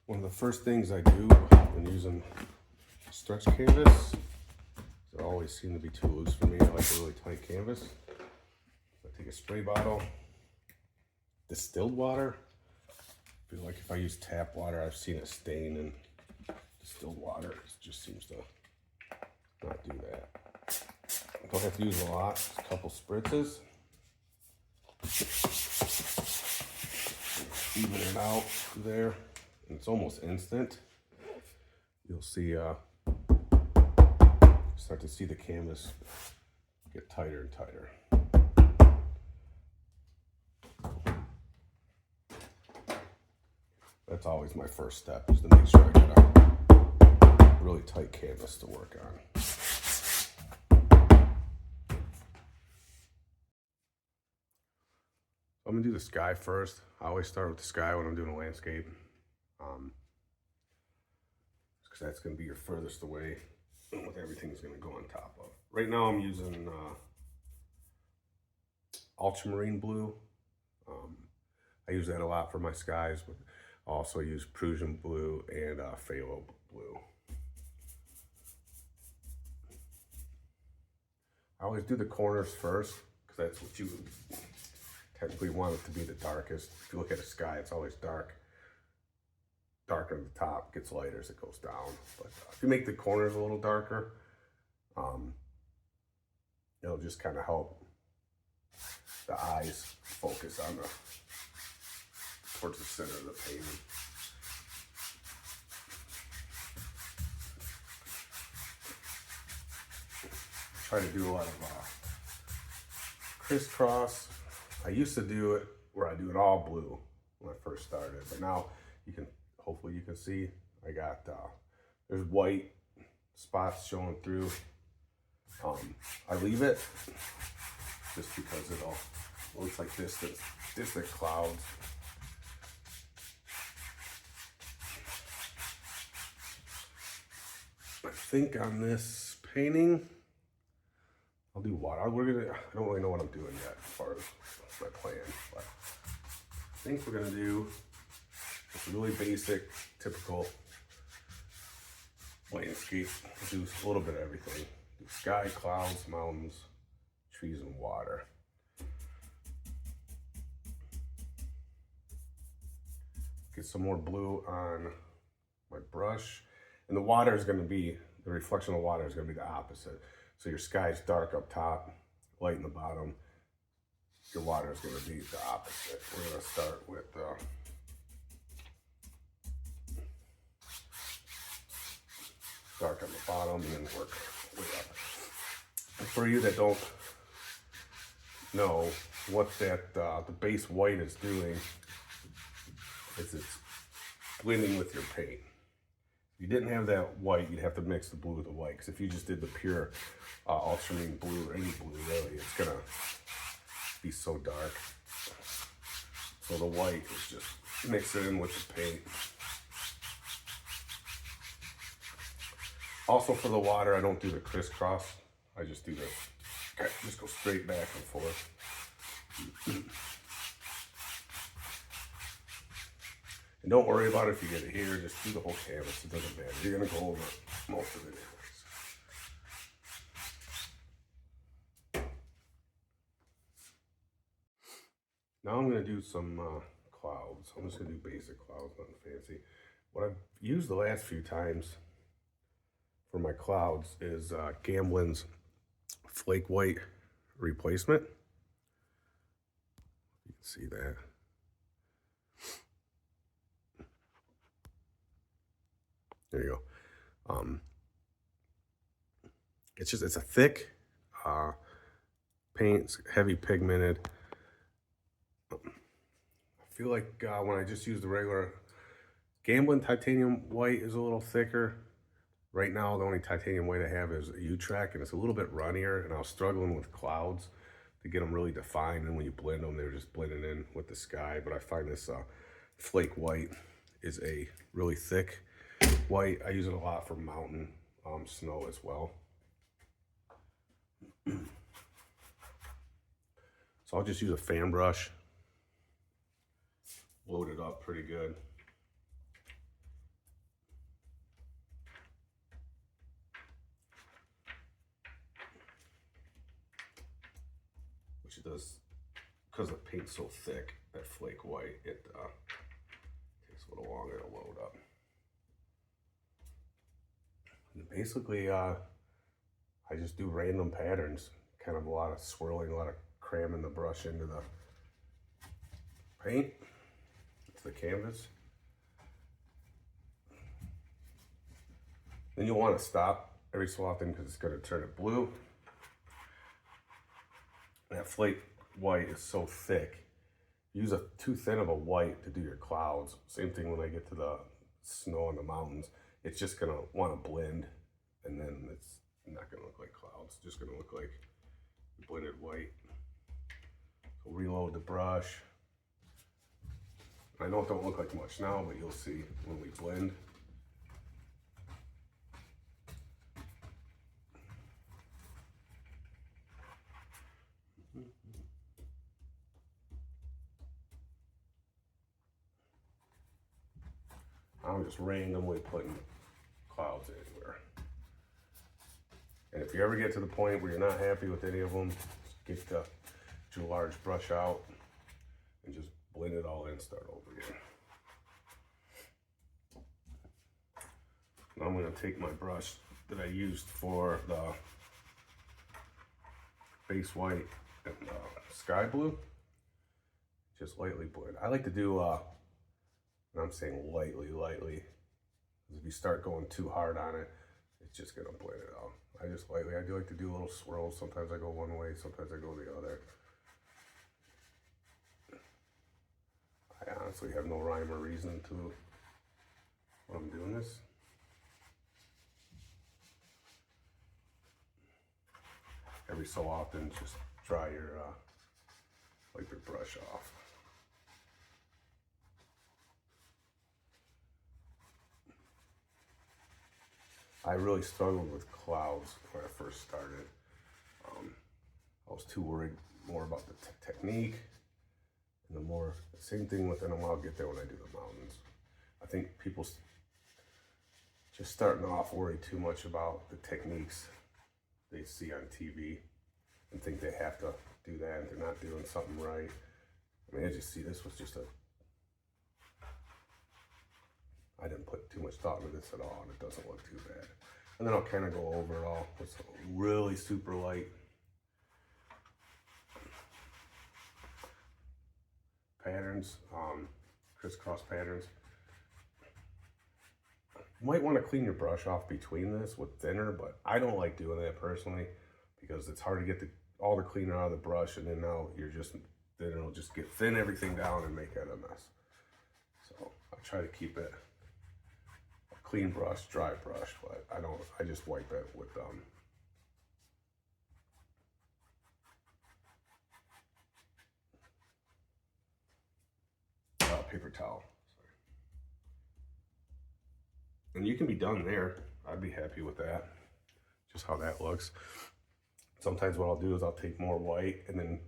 One of the first things I do when using stretch canvas, they always seem to be too loose for me. I like a really tight canvas. I take a spray bottle, distilled water. I feel like if I use tap water, I've seen it stain, and distilled water just seems to not do that. Don't have to use a lot, just a couple spritzes. Even it out there, and it's almost instant. You'll see, start to see the canvas get tighter and tighter. That's always my first step, is to make sure I get a really tight canvas to work on. I'm gonna do the sky first. I always start with the sky when I'm doing a landscape, because that's gonna be your furthest away and what everything's gonna go on top of. Right now I'm using ultramarine blue. I use that a lot for my skies, but I also use Prussian blue and phthalo blue. I always do the corners first, because that's what you technically want it to be the darkest. If you look at a sky, it's always dark. Darker at the top, gets lighter as it goes down. But if you make the corners a little darker, it'll just kind of help the eyes focus on towards the center of the painting. Try to do a lot of crisscross. I used to do it where I do it all blue when I first started, but now hopefully you can see, I got, there's white spots showing through. I leave it just because it looks like distant clouds. I think on this painting, I'll do water. I don't really know what I'm doing yet as far as my plan, but I think we're gonna do just a really basic, typical landscape. Do a little bit of everything. Do sky, clouds, mountains, trees, and water. Get some more blue on my brush. And the water is gonna be, the reflection of water is gonna be the opposite. So your sky's dark up top, light in the bottom. Your water is going to be the opposite. We're going to start with dark on the bottom and then work way up. And for you that don't know what that the base white is doing, is it's blending with your paint. If you didn't have that white, you'd have to mix the blue with the white, because if you just did the pure ultramarine blue, or any blue really, it's gonna be so dark. So the white is just mix it in with the paint. Also for the water, I don't do the crisscross. I just do just go straight back and forth. And don't worry about it if you get it here, just do the whole canvas, it doesn't matter. You're gonna go over most of it anyways. Now I'm gonna do some clouds. I'm just gonna do basic clouds, nothing fancy. What I've used the last few times for my clouds is Gamblin's Flake White replacement. You can see that. There you go. It's a thick paint, it's heavy pigmented. I feel like when I just use the regular Gamblin titanium white is a little thicker. Right now, the only titanium white I have is a U-Track, and it's a little bit runnier, and I was struggling with clouds to get them really defined, and when you blend them, they're just blending in with the sky. But I find this Flake White is a really thick white. I use it a lot for mountain snow as well. So I'll just use a fan brush, load it up pretty good. which it does, because the paint's so thick, that flake white, it takes a little longer to load up. And basically, I just do random patterns, kind of a lot of swirling, a lot of cramming the brush into the paint, to the canvas. Then you'll want to stop every so often because it's going to turn it blue. That flake white is so thick. Use too thin of a white to do your clouds. Same thing when I get to the snow in the mountains. It's just going to want to blend, and then it's not going to look like clouds. It's just going to look like blended white. So reload the brush. I know it don't look like much now, but you'll see when we blend. I'm just randomly putting clouds anywhere. And if you ever get to the point where you're not happy with any of them, get your large brush out and just blend it all in, start over again. Now I'm going to take my brush that I used for the base white and sky blue, just lightly blend. I like to do, and I'm saying lightly, because if you start going too hard on it, it's just going to blend it out. I just lightly, I do like to do little swirls. Sometimes I go one way, sometimes I go the other. I honestly have no rhyme or reason to when I'm doing this. Every so often, just dry your, wipe your brush off. I really struggled with clouds when I first started. I was too worried more about the technique, and the same thing with, and I'll get there when I do the mountains. I think people just starting off worry too much about the techniques they see on TV and think they have to do that and they're not doing something right. I mean, as you see, this was just I didn't put too much thought into this at all, and it doesn't look too bad. And then I'll kind of go over it all with some really super light patterns, crisscross patterns. You might want to clean your brush off between this with thinner, but I don't like doing that personally because it's hard to get all the cleaner out of the brush, and then now then it'll just thin everything down and make it a mess. So I try to keep it a clean brush, dry brush, but I just wipe it with paper towel. Sorry. And you can be done there. I'd be happy with that. Just how that looks. Sometimes what I'll do is I'll take more white and then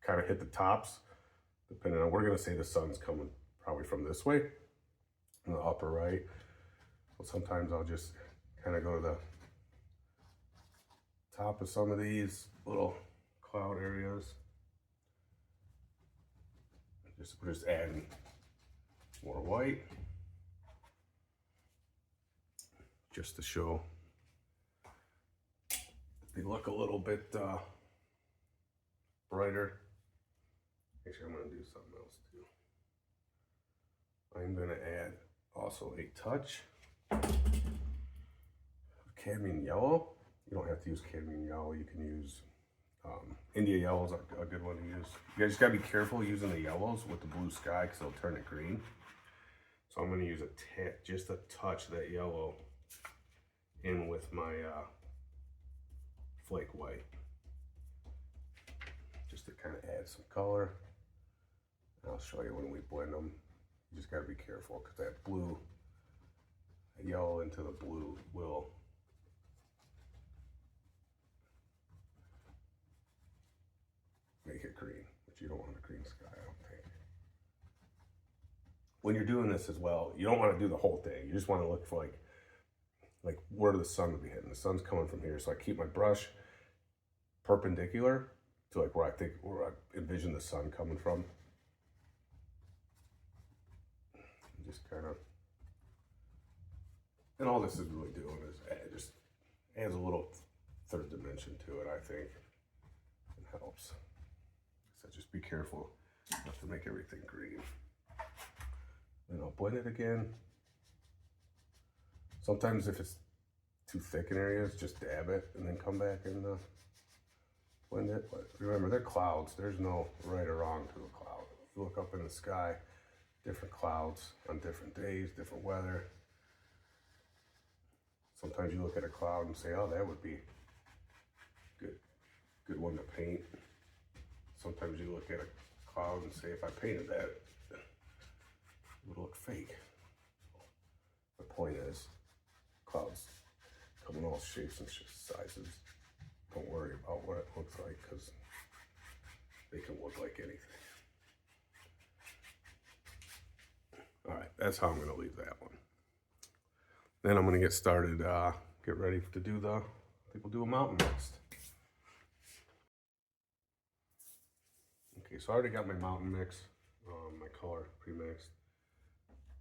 kind of hit the tops, depending on, we're gonna say the sun's coming probably from this way, in the upper right. So sometimes I'll just kind of go to the top of some of these little cloud areas. We're just adding more white, just to show they look a little bit brighter. Actually, I'm going to do something else too. I'm going to add also a touch of cadmium yellow. You don't have to use cadmium yellow. You can use India yellow is a good one to use. You just got to be careful using the yellows with the blue sky because they'll turn it green. So I'm going to use just a touch of that yellow in with my flake white, just to kind of add some color. And I'll show you when we blend them. You just got to be careful because that yellow into the blue will make it green, but you don't want a green sky, I don't think. When you're doing this as well, you don't want to do the whole thing. You just want to look for like where the sun would be hitting. The sun's coming from here, so I keep my brush perpendicular to like where I envision the sun coming from. Just kind of, and all this is really doing is just adds a little third dimension to it, I think, and helps. So just be careful not to make everything green. Then I'll blend it again. Sometimes if it's too thick in areas, just dab it and then come back and blend it. But remember, they're clouds. There's no right or wrong to a cloud. You look up in the sky, different clouds on different days, different weather. Sometimes you look at a cloud and say, oh, that would be good one to paint. Sometimes you look at a cloud and say, if I painted that, it would look fake. The point is, clouds come in all shapes and sizes. Don't worry about what it looks like, because they can look like anything. All right, that's how I'm gonna leave that one. Then I'm gonna get started, get ready to do I think we'll do a mountain next. Okay, so I already got my mountain mix, my color pre-mixed.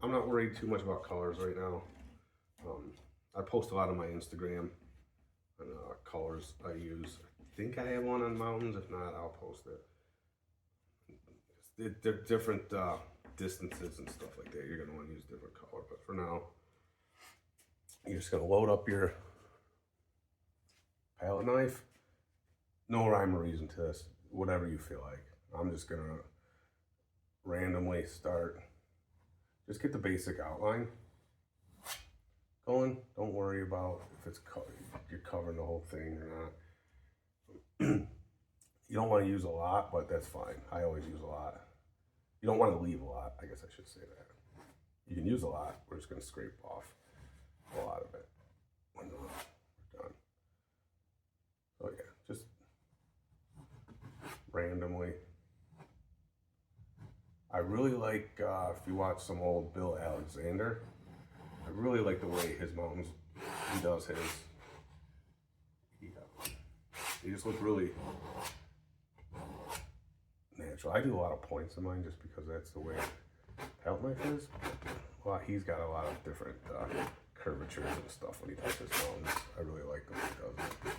I'm not worried too much about colors right now. I post a lot on my Instagram and colors I use. I think I have one on mountains. If not, I'll post it. They're different distances and stuff like that. You're gonna want to use different color, but for now, you're just gonna load up your palette knife. No rhyme or reason to this, whatever you feel like. I'm just gonna randomly start. Just get the basic outline going. Don't worry about if you're covering the whole thing or not. You don't want to use a lot, but that's fine. I always use a lot. You don't want to leave a lot, I guess I should say that. You can use a lot. We're just going to scrape off a lot of it when we're done. So yeah, just randomly. I really like, if you watch some old Bill Alexander, I really like the way his mountains, he does his. They just look really natural. I do a lot of points in mine just because that's the way palette knife is. Well, he's got a lot of different curvatures and stuff when he does his mountains. I really like the way he does it.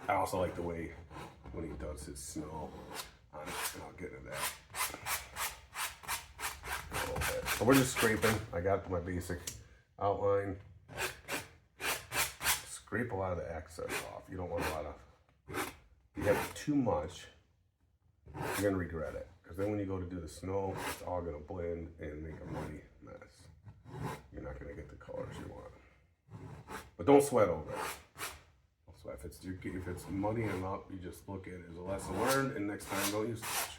I also like the way when he does his snow on it, and I'll get into that. So we're just scraping. I got my basic outline. Scrape a lot of the excess off. You don't want a lot of, if you have too much, you're gonna regret it. Because then when you go to do the snow, it's all gonna blend and make a muddy mess. You're not gonna get the colors you want. But don't sweat over it. Don't sweat. If it's muddying up, you just look at it as a lesson learned, and next time don't use touch.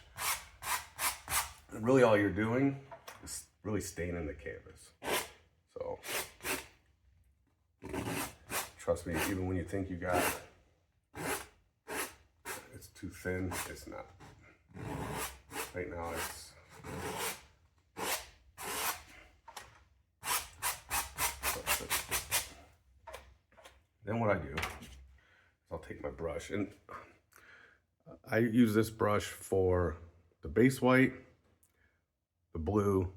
And really all you're doing is really staining the canvas. So trust me, even when you think you got it's too thin, it's not. Right now it's then what I do is I'll take my brush, and I use this brush for the base white, the blue,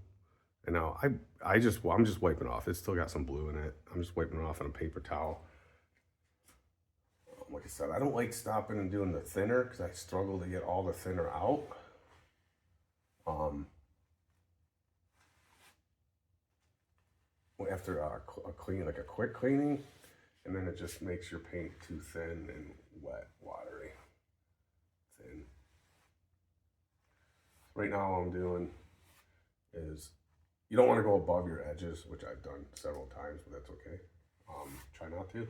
and now I'm just wiping off. It's still got some blue in it. I'm just wiping it off on a paper towel. Like I said, I don't like stopping and doing the thinner because I struggle to get all the thinner out. After a clean, like a quick cleaning, and then it just makes your paint too thin and wet, watery, thin. Right now all I'm doing is, you don't want to go above your edges, which I've done several times, but that's okay. Try not to.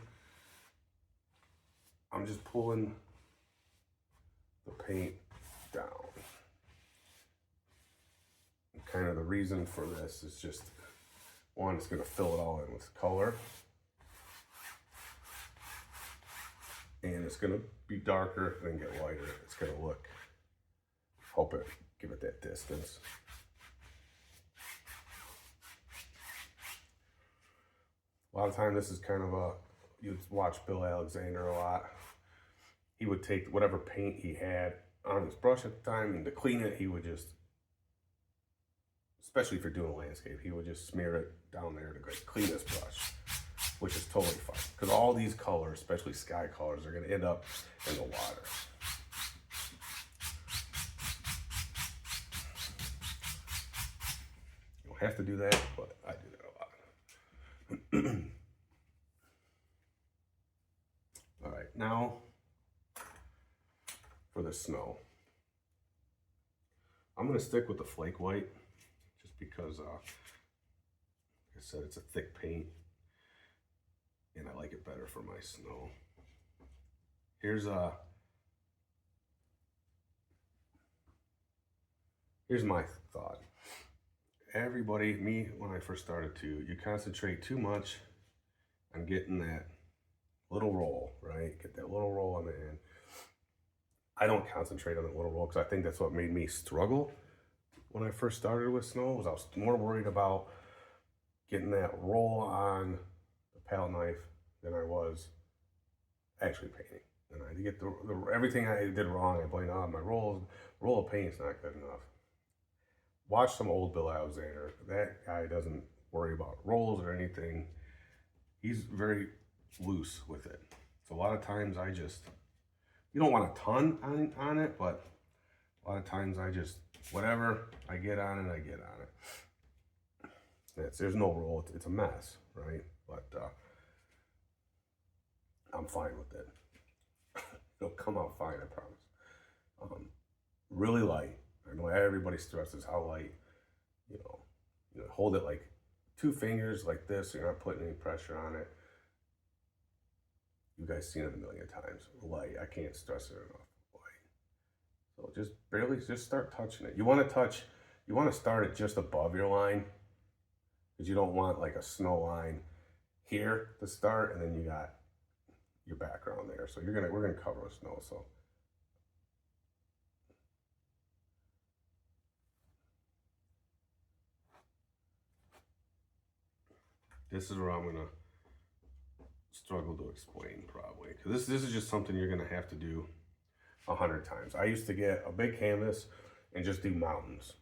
I'm just pulling the paint down. And kind of the reason for this is just, one, it's going to fill it all in with color. And it's going to be darker, then get lighter. It's going to give it that distance. A lot of time this is kind of you watch Bill Alexander a lot. he would take whatever paint he had on his brush at the time, and to clean it, he would just, especially if you're doing a landscape, he would just smear it down there to clean his brush, which is totally fine. Because all these colors, especially sky colors, are gonna end up in the water. You don't have to do that, but I do that a lot. All right, now for the snow. I'm gonna stick with the flake white just because, like I said, it's a thick paint and I like it better for my snow. Here's my thought. Everybody, me when I first started too, you concentrate too much on getting that little roll, right? Get that little roll on the end. I don't concentrate on that little roll because I think that's what made me struggle when I first started with snow. Was I was more worried about getting that roll on the palette knife than I was actually painting. And I get everything I did wrong, I blame on my roll of paint is not good enough. Watch some old Bill Alexander. That guy doesn't worry about rolls or anything. He's very loose with it. So a lot of times you don't want a ton on it, but a lot of times I just, whatever I get on it, I get on it. There's no roll, it's a mess, right? But I'm fine with it. It'll come out fine, I promise. Really light. I know everybody stresses how light, you know, hold it like 2 fingers like this, so you're not putting any pressure on it. You guys seen it a million times. Light, I can't stress it enough. Light. So just barely, just start touching it. You want to start it just above your line, because you don't want like a snow line here to start, and then you got your background there. So we're gonna cover with snow. So this is where I'm gonna struggle to explain probably, because this is just something you're gonna have to do 100 times. I used to get a big canvas and just do mountains,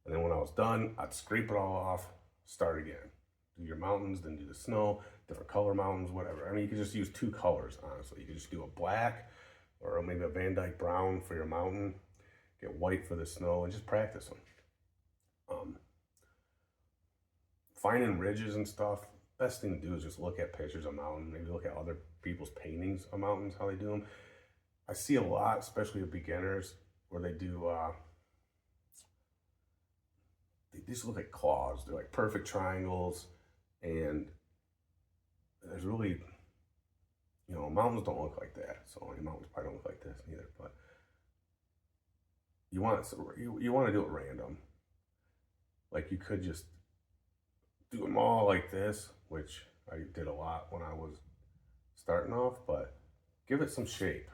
and then when I was done, I'd scrape it all off, start again. Do your mountains, then do the snow, different color mountains, whatever. I mean, you could just use 2 colors, honestly. You could just do a black or maybe a Van Dyke brown for your mountain, get white for the snow, and just practice them. Finding ridges and stuff, best thing to do is just look at pictures of mountains, maybe look at other people's paintings of mountains, how they do them. I see a lot, especially with beginners, where they do, they just look like claws. They're like perfect triangles, and there's really, mountains don't look like that. So any mountains probably don't look like this either, but you want to do it random. Like you could just do them all like this, which I did a lot when I was starting off, but give it some shape.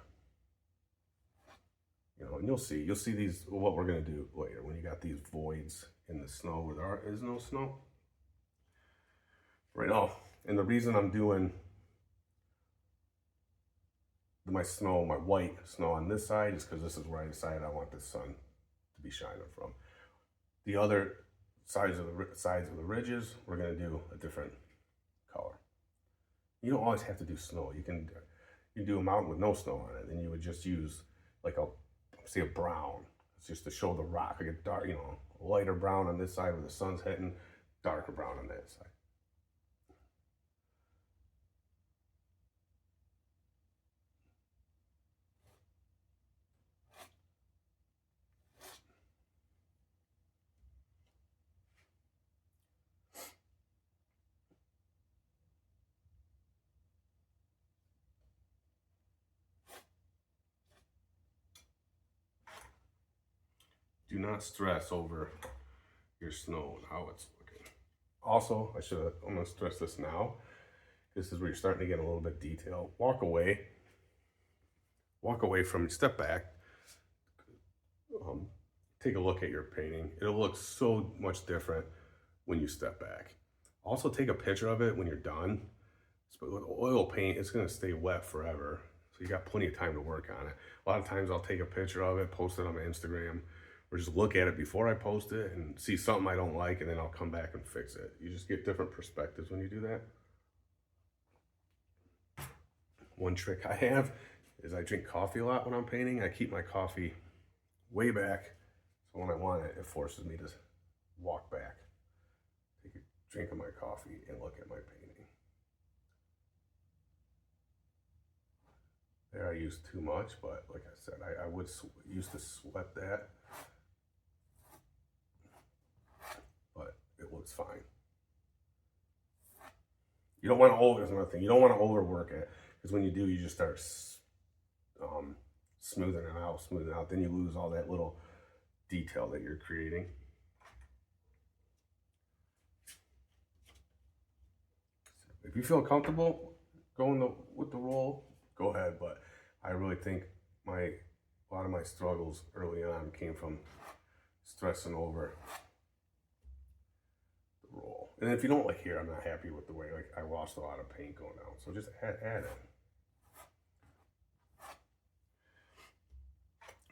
And you'll see these, what we're gonna do later when you got these voids in the snow where there is no snow. Right now, and the reason I'm doing my white snow on this side is because this is where I decided I want the sun to be shining from. The other sides of the ridges, we're gonna do a different color. You don't always have to do snow. You can do a mountain with no snow on it, and you would just use like a brown. It's just to show the rock, like a dark, lighter brown on this side where the sun's hitting, darker brown on that side. Do not stress over your snow and how it's looking. Also, I'm gonna stress this now. This is where you're starting to get a little bit detail. Walk away from, step back, take a look at your painting. It'll look so much different when you step back. Also take a picture of it when you're done. But with oil paint, it's gonna stay wet forever. So you got plenty of time to work on it. A lot of times I'll take a picture of it, post it on my Instagram, or just look at it before I post it and see something I don't like, and then I'll come back and fix it. You just get different perspectives when you do that. One trick I have is I drink coffee a lot when I'm painting. I keep my coffee way back, so when I want it, it forces me to walk back, take a drink of my coffee, and look at my painting. There I use too much, but like I said, I would used to sweat that, but it looks fine. You don't want to that's another thing. You don't want to overwork it, because when you do, you just start smoothing it out. Then you lose all that little detail that you're creating. If you feel comfortable going with the roll, go ahead. But I really think a lot of my struggles early on came from stressing over the roll. And if you don't like here, I'm not happy with the way, like, I lost a lot of paint going down. So just add it.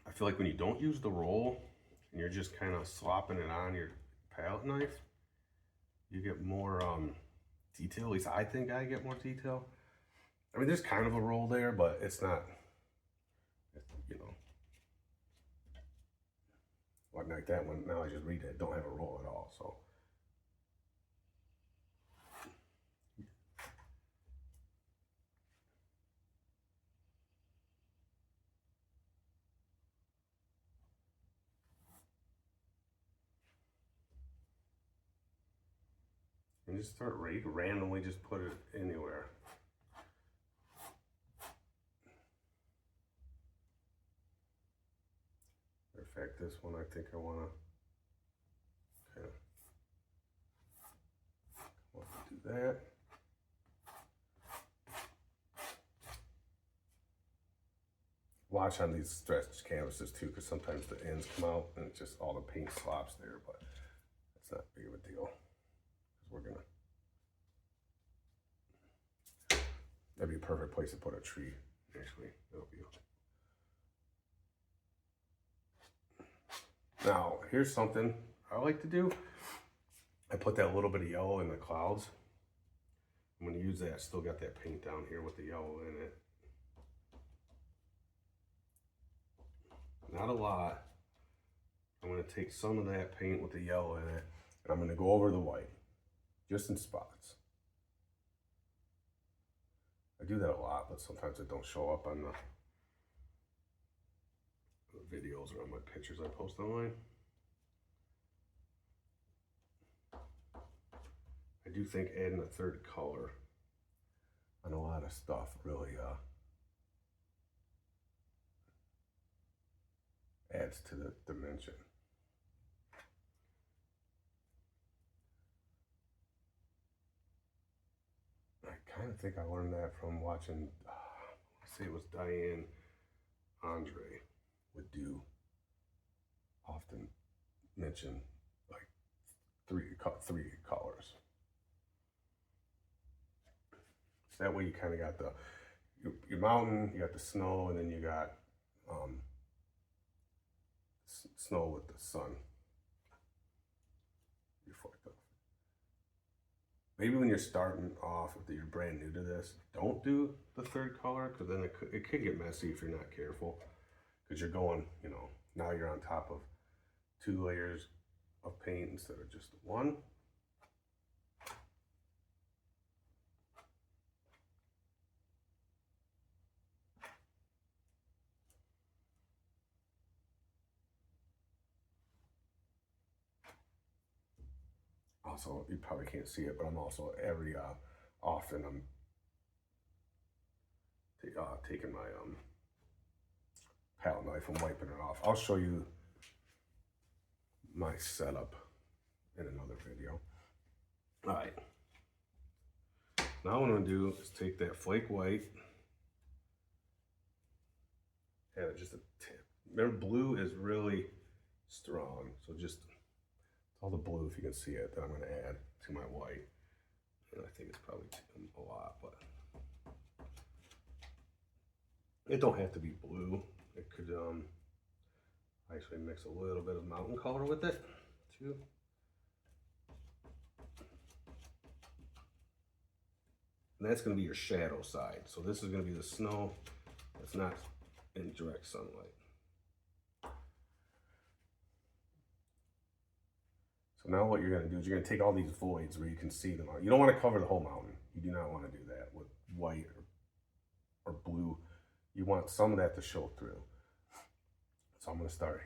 I feel like when you don't use the roll and you're just kind of slopping it on your palette knife, you get more detail. At least I think I get more detail. I mean, there's kind of a roll there, but it's not, you know, like that one. Now I just read it, don't have a roll at all. So and just start randomly, just put it anywhere. In fact, this one I think I want to do that. Watch on these stretched canvases too, because sometimes the ends come out and it's just all the paint slops there, but it's not big of a deal. That'd be a perfect place to put a tree, actually. That'll be Now, here's something I like to do. I put that little bit of yellow in the clouds. I'm going to use that. Still got that paint down here with the yellow in it. Not a lot. I'm going to take some of that paint with the yellow in it, and I'm going to go over the white, just in spots. I do that a lot, but sometimes it don't show up on the videos or on my pictures I post online. I do think adding a third color on a lot of stuff really adds to the dimension. I kind of think I learned that from watching, I say it was Diane Andre would often mention like three colors. So that way you kind of got your mountain, you got the snow, and then you got snow with the sun reflective. Maybe when you're starting off, if you're brand new to this, don't do the third color, because then it could get messy if you're not careful. Because you're going, you know, now you're on top of 2 layers of paint instead of just 1. Also, you probably can't see it, but I'm also often I'm taking my palette knife and wiping it off. I'll show you my setup in another video. All right. Now what I'm gonna do is take that flake white, add it just a tip. Remember, blue is really strong, so just all the blue, if you can see it, that I'm gonna add to my white. And I think it's probably a lot, but It don't have to be blue. It could actually mix a little bit of mountain color with it too. And that's going to be your shadow side. So this is going to be the snow that's not in direct sunlight. So now what you're going to do is you're going to take all these voids where you can see them. You don't want to cover the whole mountain. You do not want to do that with white or blue. You want some of that to show through. So I'm going to start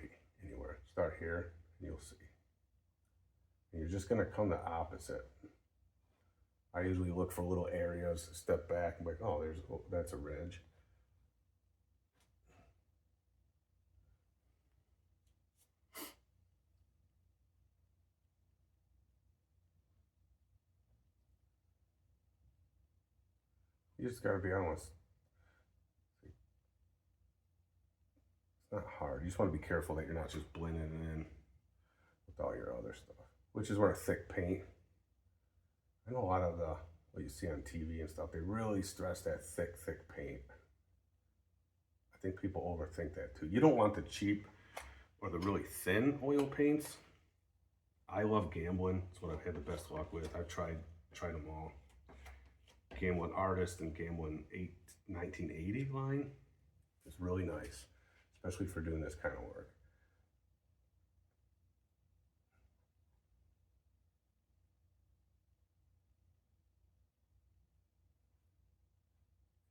anywhere. Start here, and you'll see. And you're just going to come the opposite. I usually look for little areas, step back, and be like, oh, that's a ridge. You just gotta be honest. It's not hard. You just want to be careful that you're not just blending it in with all your other stuff, which is where a thick paint. I know a lot of what you see on TV and stuff, they really stress that thick paint. I think people overthink that too. You don't want the cheap or the really thin oil paints. I love Gamblin. It's what I've had the best luck with. I've tried them all. Gamblin Artist and Gamblin 1980 line is really nice, especially for doing this kind of work.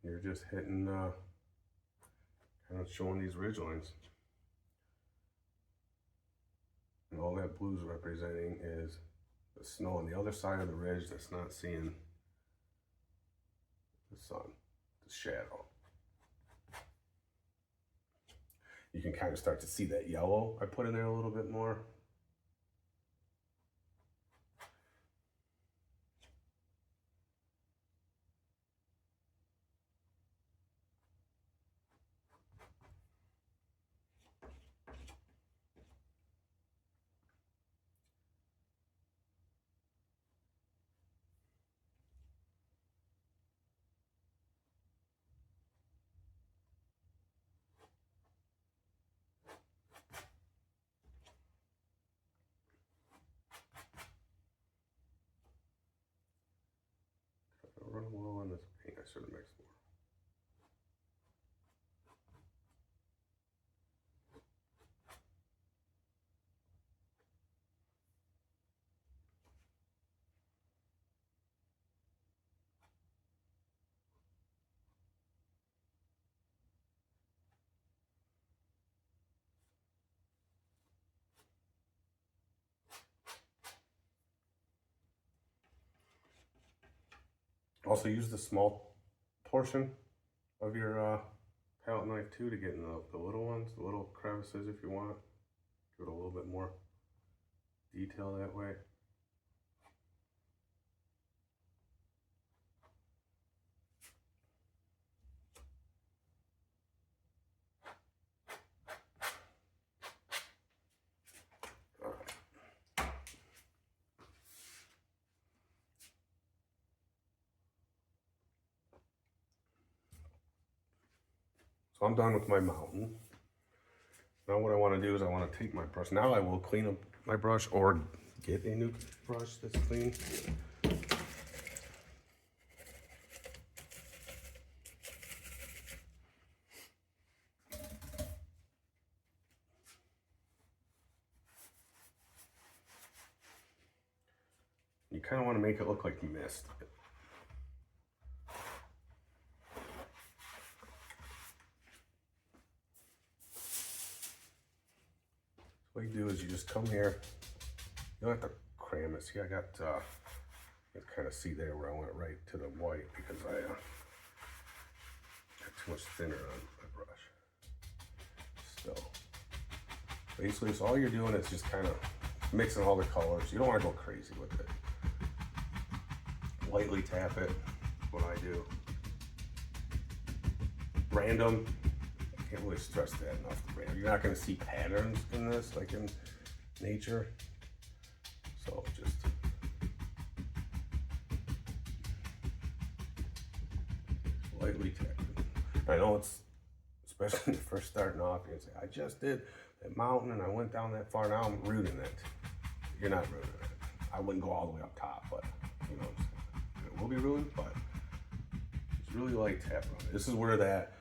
You're just hitting, kind of showing these ridge lines. And all that blue's representing is the snow on the other side of the ridge that's not seeing the sun, the shadow. You can kind of start to see that yellow I put in there a little bit more. Run a little on this paint. I should have mixed more. Also use the small portion of your palette knife too to get in the little ones, the little crevices if you want. Give it a little bit more detail that way. So I'm done with my mountain. Now what I want to do is I want to take my brush. Now I will clean up my brush or get a new brush that's clean. You kind of want to make it look like mist. What you do is you just come here. You don't have to cram it. See, I got, you can kind of see there where I went right to the white because I got too much thinner on my brush. So basically, so all you're doing is just kind of mixing all the colors. You don't want to go crazy with it. Lightly tap it, what I do. Random. Can't really stress that enough. You're not going to see patterns in this like in nature. So just lightly tap it. I know it's especially when you're first starting off, you can say, I just did that mountain and I went down that far, now I'm rooting it. You're not rooting it. I wouldn't go all the way up top, but you know, it will be ruined, but it's really light tapping on it. This is where that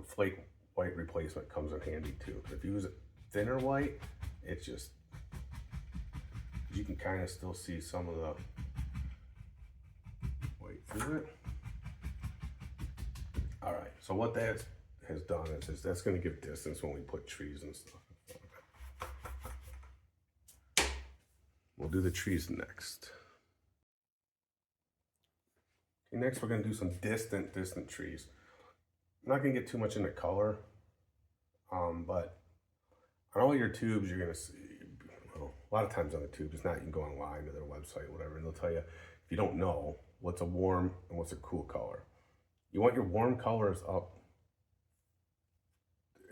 flake white replacement comes in handy too. If you use a thinner white, it's just, you can kind of still see some of the white through it. All right, so what that has done is that's going to give distance when we put trees and stuff. We'll do the trees next. Okay, next we're going to do some distant trees. I'm not going to get too much into color, but on all your tubes you're going to see, well, a lot of times on the tube, it's not, you can go online to their website or whatever, and they'll tell you, if you don't know, what's a warm and what's a cool color. You want your warm colors up,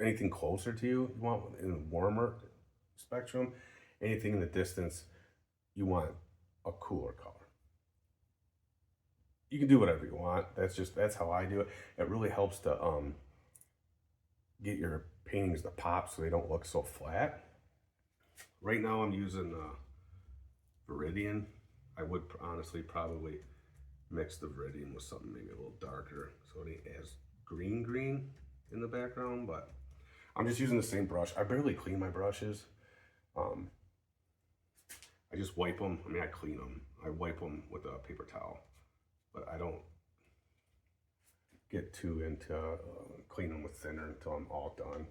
anything closer to you want in the warmer spectrum. Anything in the distance, you want a cooler color. You can do whatever you want. That's how I do it. It really helps to get your paintings to pop so they don't look so flat. Right now I'm using Viridian. I would honestly probably mix the Viridian with something maybe a little darker so it ain't as green in the background, but I'm just using the same brush. I barely clean my brushes. I just wipe them. I mean, I clean them. I wipe them with a paper towel, but I don't get too into cleaning them with thinner until I'm all done.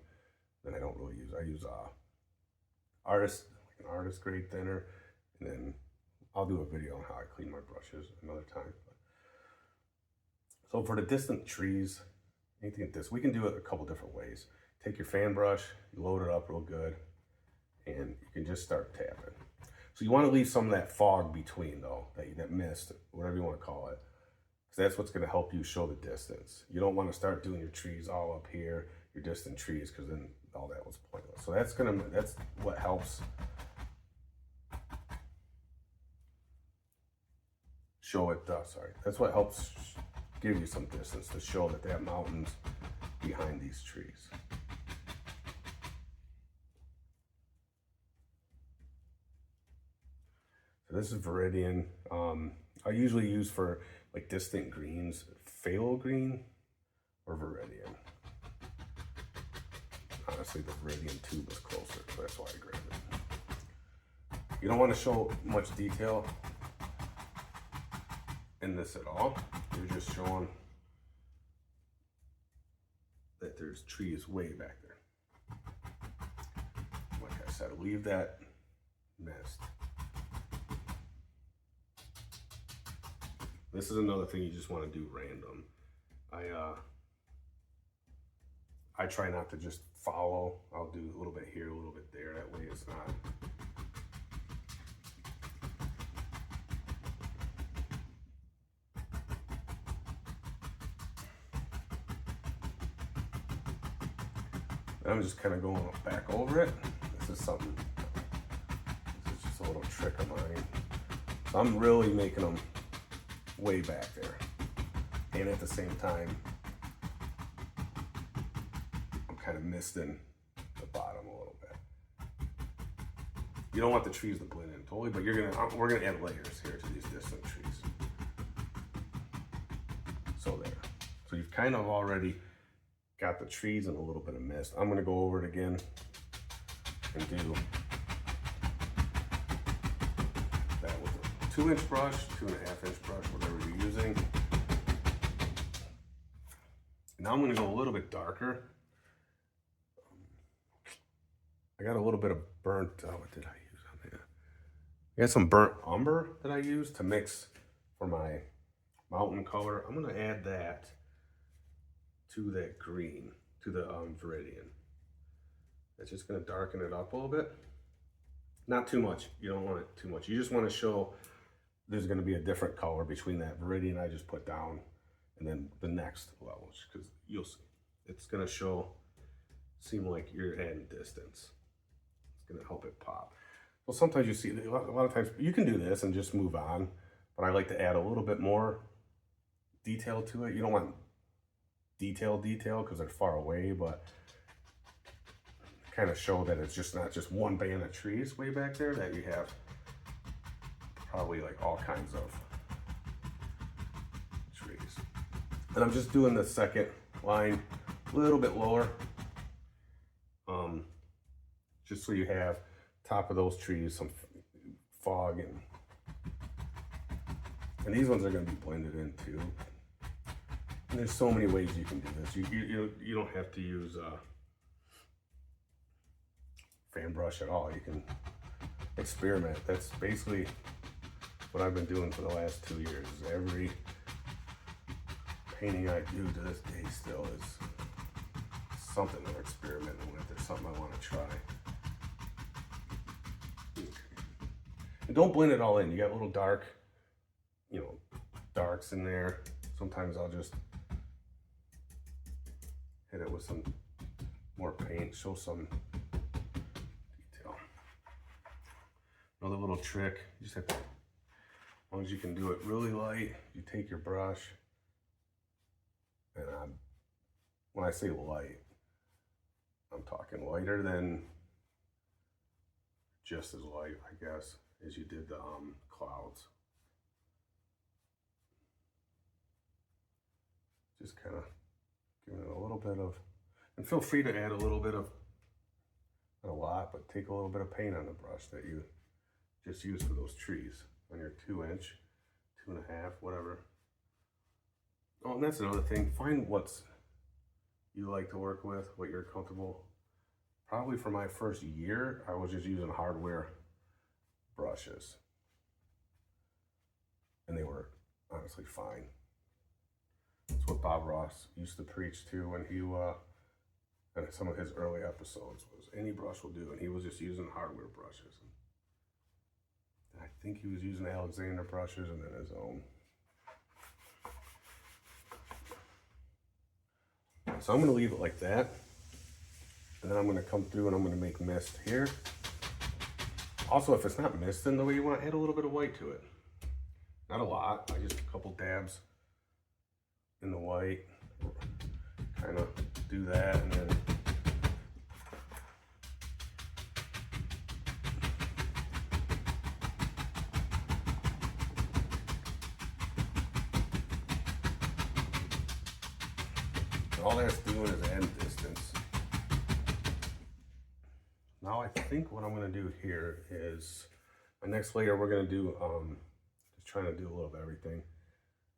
Then I don't really use, I use an artist grade thinner, and then I'll do a video on how I clean my brushes another time. So for the distant trees, anything like this, we can do it a couple different ways. Take your fan brush, you load it up real good, and you can just start tapping. So you want to leave some of that fog between though, that mist, whatever you want to call it. Because that's what's going to help you show the distance. You don't want to start doing your trees all up here, your distant trees, because then all that was pointless. So that's what helps show it, that's what helps give you some distance to show that that mountain's behind these trees. So this is Viridian. I usually use for like distant greens, phthalo green or Viridian. Honestly, the Viridian tube is closer, so that's why I grabbed it. You don't want to show much detail in this at all. You're just showing that there's trees way back there. Like I said, leave that mist. This is another thing you just want to do random. I try not to just follow. I'll do a little bit here, a little bit there. That way it's not. I'm just kind of going back over it. This is just a little trick of mine. So I'm really making them way back there. And at the same time, I'm kind of misting the bottom a little bit. You don't want the trees to blend in totally, but we're gonna add layers here to these distant trees. So there. So you've kind of already got the trees and a little bit of mist. I'm gonna go over it again and do that with a 2-inch brush, 2.5-inch brush, whatever you're using. Now I'm gonna go a little bit darker. I got a little bit of burnt, what did I use on there? I got some burnt umber that I used to mix for my mountain color. I'm gonna add that to that green, to the Viridian. That's just gonna darken it up a little bit. Not too much, you don't want it too much. You just wanna show there's gonna be a different color between that Viridian I just put down and then the next level, because you'll see. It's gonna seem like you're adding distance. It's gonna help it pop. Well, sometimes you see, a lot of times, you can do this and just move on, but I like to add a little bit more detail to it. You don't want detail because they're far away, but kind of show that it's just not just one band of trees way back there, that you have probably like all kinds of trees. And I'm just doing the second line a little bit lower, just so you have top of those trees some fog, and these ones are going to be blended in too. And there's so many ways you can do this. You don't have to use fan brush at all. You can experiment. That's basically what I've been doing for the last 2 years. Every painting I do to this day still is something I'm experimenting with. There's something I want to try. And don't blend it all in. You got little dark, darks in there. Sometimes I'll just hit it with some more paint, show some detail. Another little trick, you just have to, as long as you can do it really light, you take your brush, and when I say light, I'm talking lighter than just as light, I guess, as you did the clouds. Just kind of giving it a little bit of, and feel free to add a little bit of, not a lot, but take a little bit of paint on the brush that you just use for those trees on your 2-inch, 2.5, whatever. Oh, and that's another thing. Find what's you like to work with, what you're comfortable. Probably for my first year, I was just using hardware brushes, and they were honestly fine. That's what Bob Ross used to preach to when he, and some of his early episodes, was any brush will do, and he was just using hardware brushes. And I think he was using Alexander brushes and then his own. So I'm going to leave it like that, and then I'm going to come through and I'm going to make mist here. Also, if it's not misting the way you want, add a little bit of white to it. Not a lot, just a couple dabs in the white. Kind of do that, and then all that's doing is adding distance. Now I think what I'm going to do here is, my next layer we're going to do, just trying to do a little bit of everything.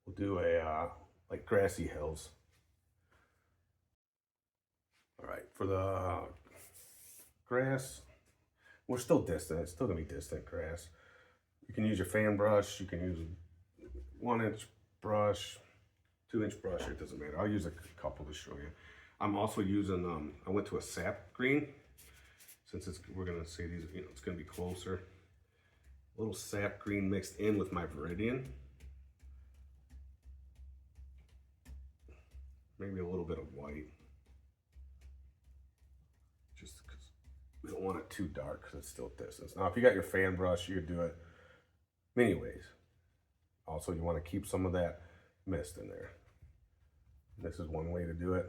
We'll do a, like grassy hills. All right, for the grass, we're still distant. It's still going to be distant grass. You can use your fan brush. You can use a 1-inch brush, 2-inch brush, it doesn't matter. I'll use a couple to show you. I'm also using, I went to a sap green. Since we're gonna say these, it's gonna be closer. A little sap green mixed in with my Viridian. Maybe a little bit of white. Just because we don't want it too dark because it's still distance. Now, if you got your fan brush, you could do it many ways. Also, you want to keep some of that mist in there. This is one way to do it.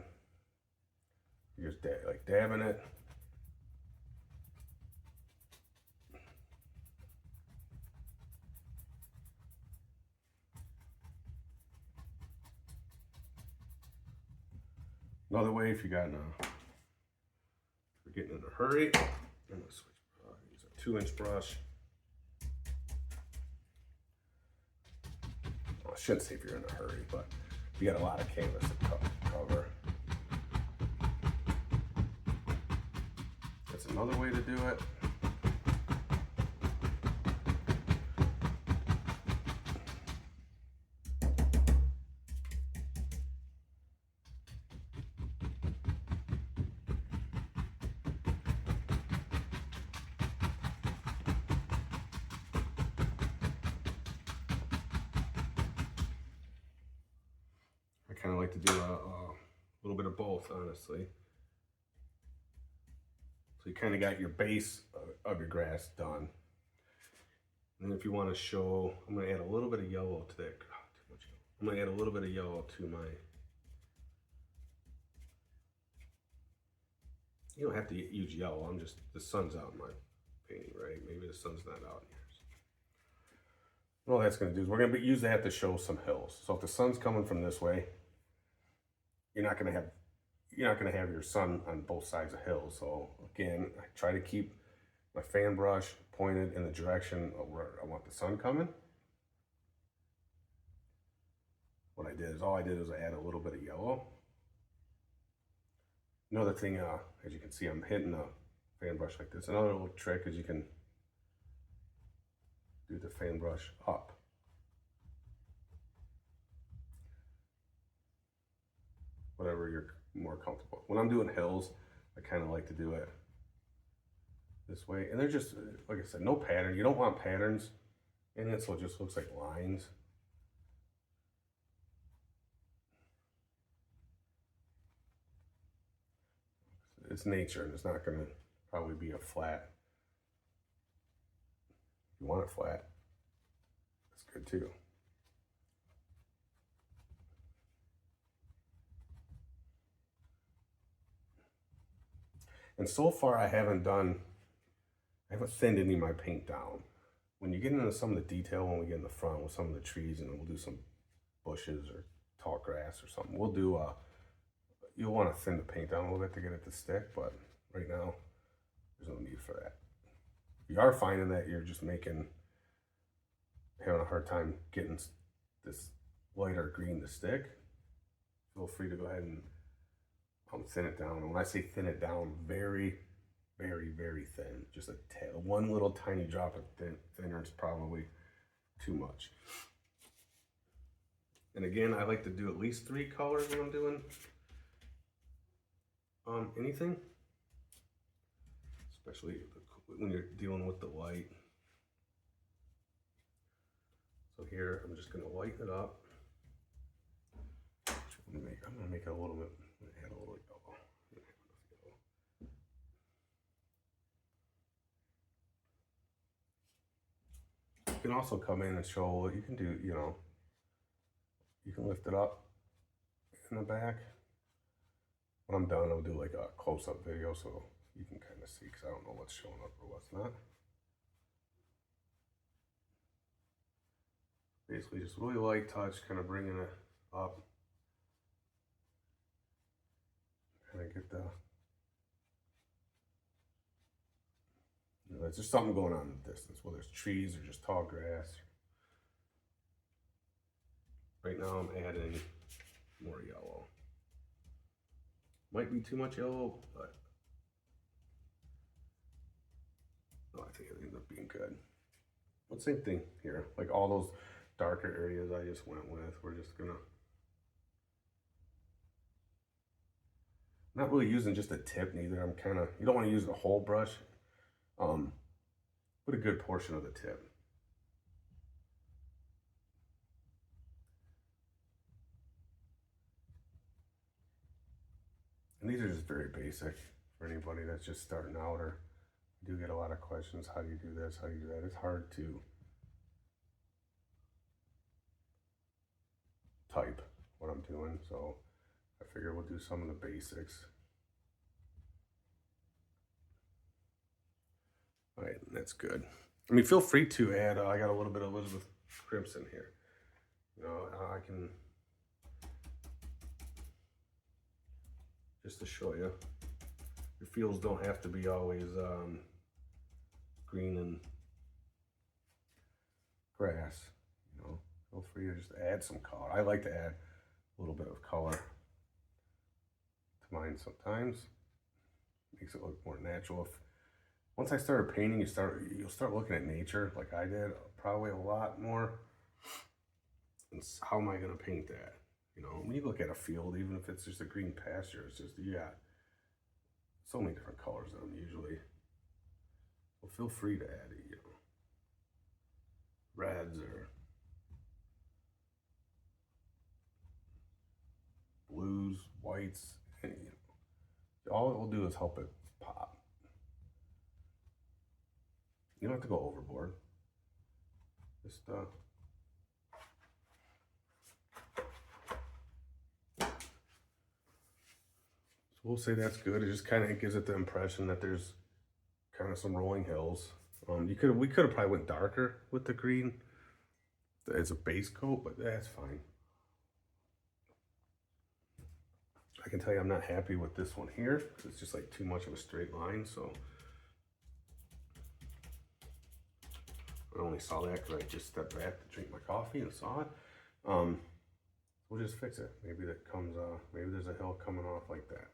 You're just like dabbing it. Another way, if you got you're getting in a hurry, I'm gonna switch. Use a 2-inch brush. Well, I shouldn't say if you're in a hurry, but you got a lot of canvas to cover. That's another way to do it. I kind of like to do a little bit of both, honestly. So you kind of got your base of your grass done. And then if you want to show, I'm going to add a little bit of yellow to that. Oh, too much yellow. I'm going to add a little bit of yellow to my You don't have to use yellow. The sun's out in my painting, right? Maybe the sun's not out in yours. All that's going to do is we're going to use that to show some hills. So if the sun's coming from this way, you're not going to have your sun on both sides of hills. So again, I try to keep my fan brush pointed in the direction of where I want the sun coming. What I did is I add a little bit of yellow. Another thing, as you can see, I'm hitting the fan brush like this. Another little trick is you can do the fan brush up. Whatever you're more comfortable. When I'm doing hills, I kind of like to do it this way. And they're just, like I said, no pattern. You don't want patterns in it, so it just looks like lines. It's nature, and it's not going to probably be a flat. If you want it flat, that's good too. And so far I haven't thinned any of my paint down. When you get into some of the detail, when we get in the front with some of the trees, and we'll do some bushes or tall grass or something, we'll do you'll want to thin the paint down a little bit to get it to stick, but right now there's no need for that. If you are finding that you're just having a hard time getting this lighter green to stick, feel free to go ahead and thin it down. And when I say thin it down, very, very, very thin. Just one little tiny drop of thinner is probably too much. And again, I like to do at least 3 colors when I'm doing anything, especially when you're dealing with the light. So here, I'm just going to lighten it up. I'm going to make it a little bit, add a little yellow. You can also come in and show what you can do, you can lift it up in the back. When I'm done, I'll do like a close-up video so you can kind of see, because I don't know what's showing up or what's not. Basically just really light touch, kind of bringing it up. Kind of get there's just something going on in the distance, whether it's trees or just tall grass. Right now I'm adding more yellow. Might be too much yellow, but I think it ends up being good. But same thing here, like all those darker areas I just went with, we're just gonna, not really using just a tip neither. You don't want to use the whole brush, but a good portion of the tip. And these are just very basic for anybody that's just starting out, or I do get a lot of questions. How do you do this? How do you do that? It's hard to type what I'm doing, so I figure we'll do some of the basics. All right, that's good. I mean, feel free to add, I got a little bit of Elizabeth Crimson here. I can, just to show you, your fields don't have to be always green and grass. Feel free to just add some color. I like to add a little bit of color to mine sometimes. Makes it look more natural. Once I started painting, you'll start looking at nature like I did, probably a lot more. And how am I going to paint that? When you look at a field, even if it's just a green pasture, it's just, you got so many different colors in them usually. Well, feel free to add, reds or blues, whites, and all it will do is help it pop. You don't have to go overboard. Just we'll say that's good. It just kind of gives it the impression that there's kind of some rolling hills. We could have probably went darker with the green as a base coat, but that's fine. I can tell you I'm not happy with this one here because it's just like too much of a straight line. So I only saw that because I just stepped back to drink my coffee and saw it. We'll just fix it. Maybe that comes, maybe there's a hill coming off like that.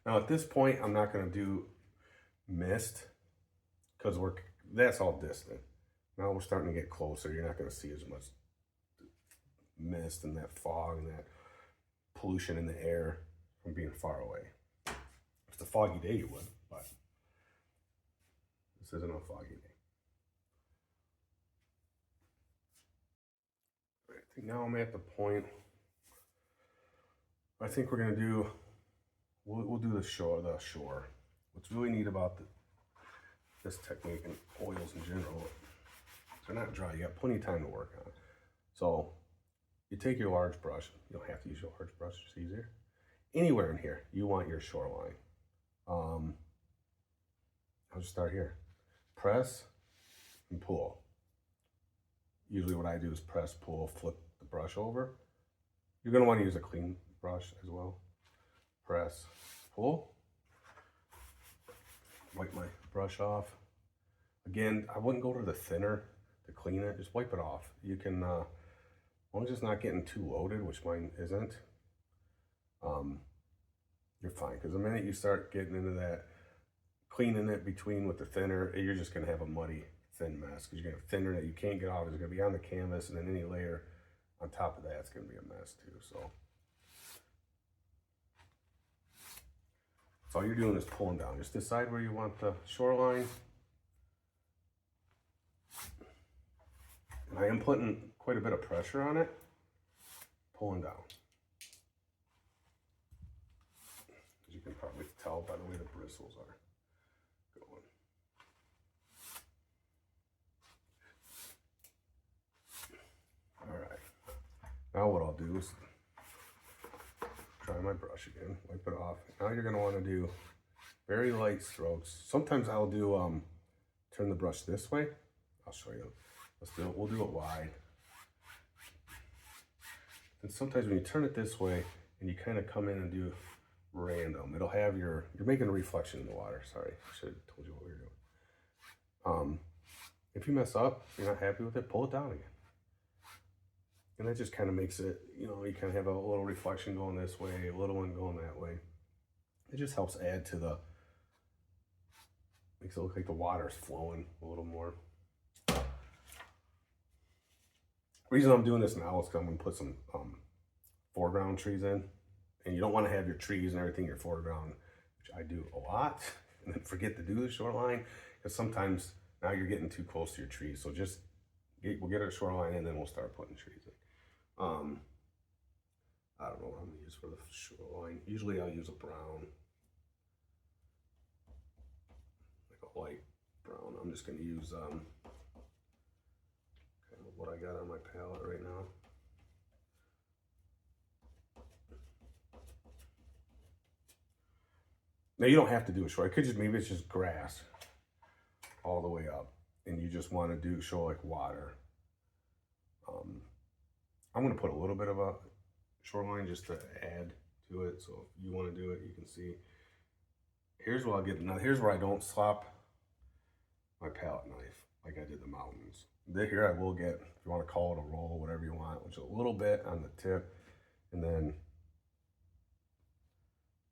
Now at this point, I'm not going to do mist because that's all distant. Now we're starting to get closer. You're not going to see as much mist and that fog and that pollution in the air from being far away. If it's a foggy day, you would, but this isn't a foggy day. All right, I think now I'm at the point. I think we're going to do. We'll do the shore. What's really neat about this technique and oils in general, they're not dry. You got plenty of time to work on it. So you take your large brush. You don't have to use your large brush. It's easier. Anywhere in here, you want your shoreline. I'll just start here. Press and pull. Usually what I do is press, pull, flip the brush over. You're going to want to use a clean brush as well. Press, pull, wipe my brush off. Again, I wouldn't go to the thinner to clean it, just wipe it off. You can, as long as it's not getting too loaded, which mine isn't, you're fine. Because the minute you start getting into that, cleaning it between with the thinner, you're just going to have a muddy, thin mess. Because you're going to have thinner that you can't get off. It's going to be on the canvas, and then any layer on top of that, it's going to be a mess too. So all you're doing is pulling down. Just decide where you want the shoreline. And I am putting quite a bit of pressure on it, pulling down. As you can probably tell by the way the bristles are going. All right. Now what I'll do is try my brush again, wipe it off. Now you're going to want to do very light strokes. Sometimes I'll do turn the brush this way. I'll show you. We'll do it wide. And sometimes when you turn it this way and you kind of come in and do random, it'll have you're making a reflection in the water. Sorry, I should have told you what we were doing. If you mess up, if you're not happy with it, pull it down again. And that just kind of makes it, you kind of have a little reflection going this way, a little one going that way. It just helps add to makes it look like the water's flowing a little more. The reason I'm doing this now is because I'm going to put some foreground trees in. And you don't want to have your trees and everything in your foreground, which I do a lot, and then forget to do the shoreline, because sometimes now you're getting too close to your trees. So we'll get our shoreline in, then we'll start putting trees in. I don't know what I'm going to use for the shoreline. Usually I'll use a brown, like a light brown. I'm just going to use kind of what I got on my palette right now. Now you don't have to do a shore. It could just, maybe it's just grass all the way up, and you just want to show like water. I'm going to put a little bit of a shoreline just to add to it. So if you want to do it, you can see. Here's what I'll get. Now here's where I don't slop my palette knife like I did the mountains. Here I will get, if you want to call it a roll, whatever you want, which is a little bit on the tip, and then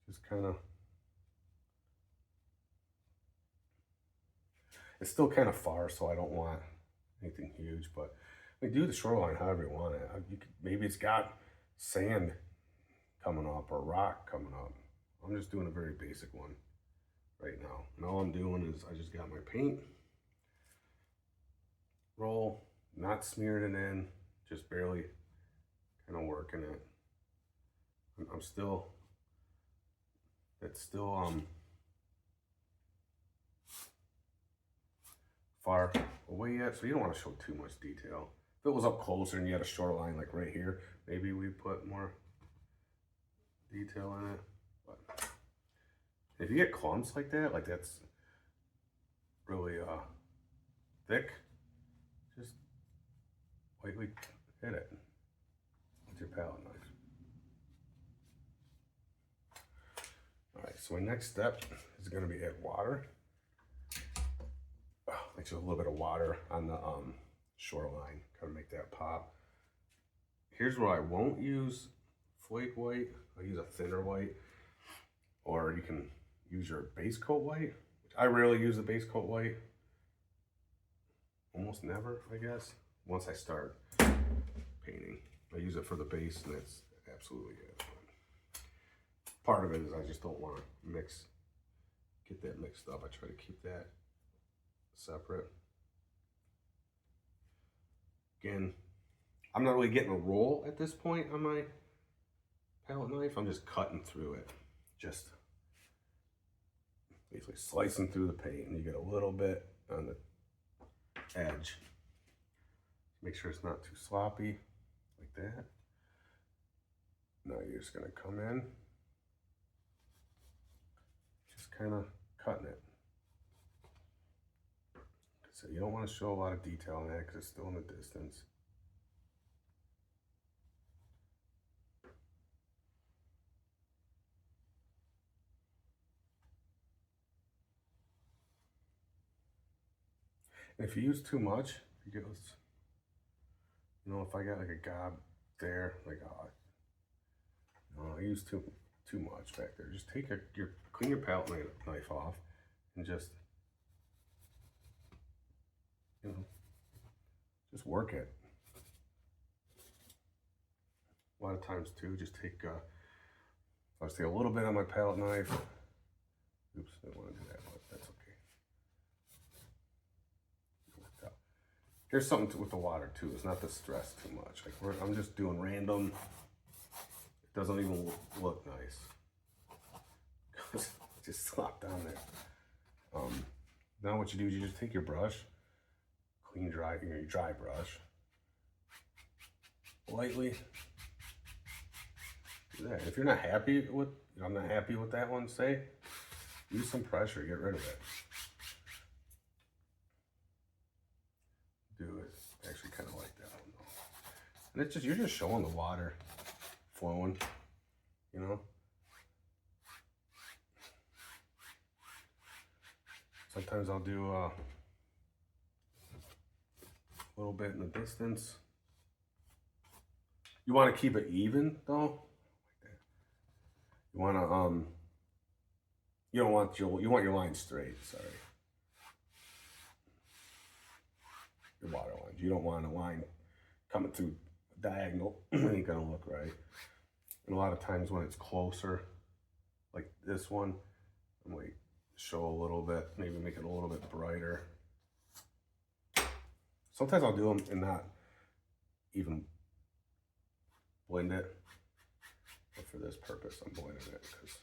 just kind of, it's still kind of far, so I don't want anything huge, but do the shoreline however you want it. Maybe it's got sand coming up or rock coming up. I'm just doing a very basic one right now. And all I'm doing is I just got my paint roll, not smearing it in, just barely kind of working it. I'm still, it's still far away yet, so you don't want to show too much detail. If it was up closer and you had a short line like right here, maybe we put more detail in it. But if you get clumps like that's really thick, just lightly hit it with your palette knife. All right, so my next step is going to be add water. Makes a little bit of water on the shoreline, kind of make that pop. Here's where I won't use flake white. I'll use a thinner white, or you can use your base coat white. I rarely use the base coat white. Almost never, I guess. Once I start painting, I use it for the base, and that's absolutely it. Part of it is I just don't want to get that mixed up. I try to keep that separate. Again, I'm not really getting a roll at this point on my palette knife. I'm just cutting through it. Just basically slicing through the paint, and you get a little bit on the edge. Make sure it's not too sloppy, like that. Now you're just gonna come in, just kind of cutting it. So you don't want to show a lot of detail on that because it's still in the distance. And if you use too much, it goes, you know, if I got like a gob there, like, oh, no, I use too much back there. Just take clean your palette knife off and just, you know, just work it. A lot of times too, just take, I'll just take a little bit on my palette knife. Oops, I didn't want to do that, but that's okay. Here's something with the water too, it's not to stress too much. Like I'm just doing random. It doesn't even look nice. Just slop down there. Now what you do is you just take your brush, clean dry, your dry brush, lightly do that. If you're not happy with, I'm not happy with that one, say, use some pressure, get rid of it. Do it. Actually kind of like that one though. And it's just, you're just showing the water flowing, you know. Sometimes I'll do a little bit in the distance. You want to keep it even though. You want to you don't want you want your line straight. Sorry. Your water lines. You don't want a line coming through diagonal. It ain't gonna look right. And a lot of times when it's closer, like this one, I'm like show a little bit, maybe make it a little bit brighter. Sometimes I'll do them and not even blend it, but for this purpose, I'm blending it because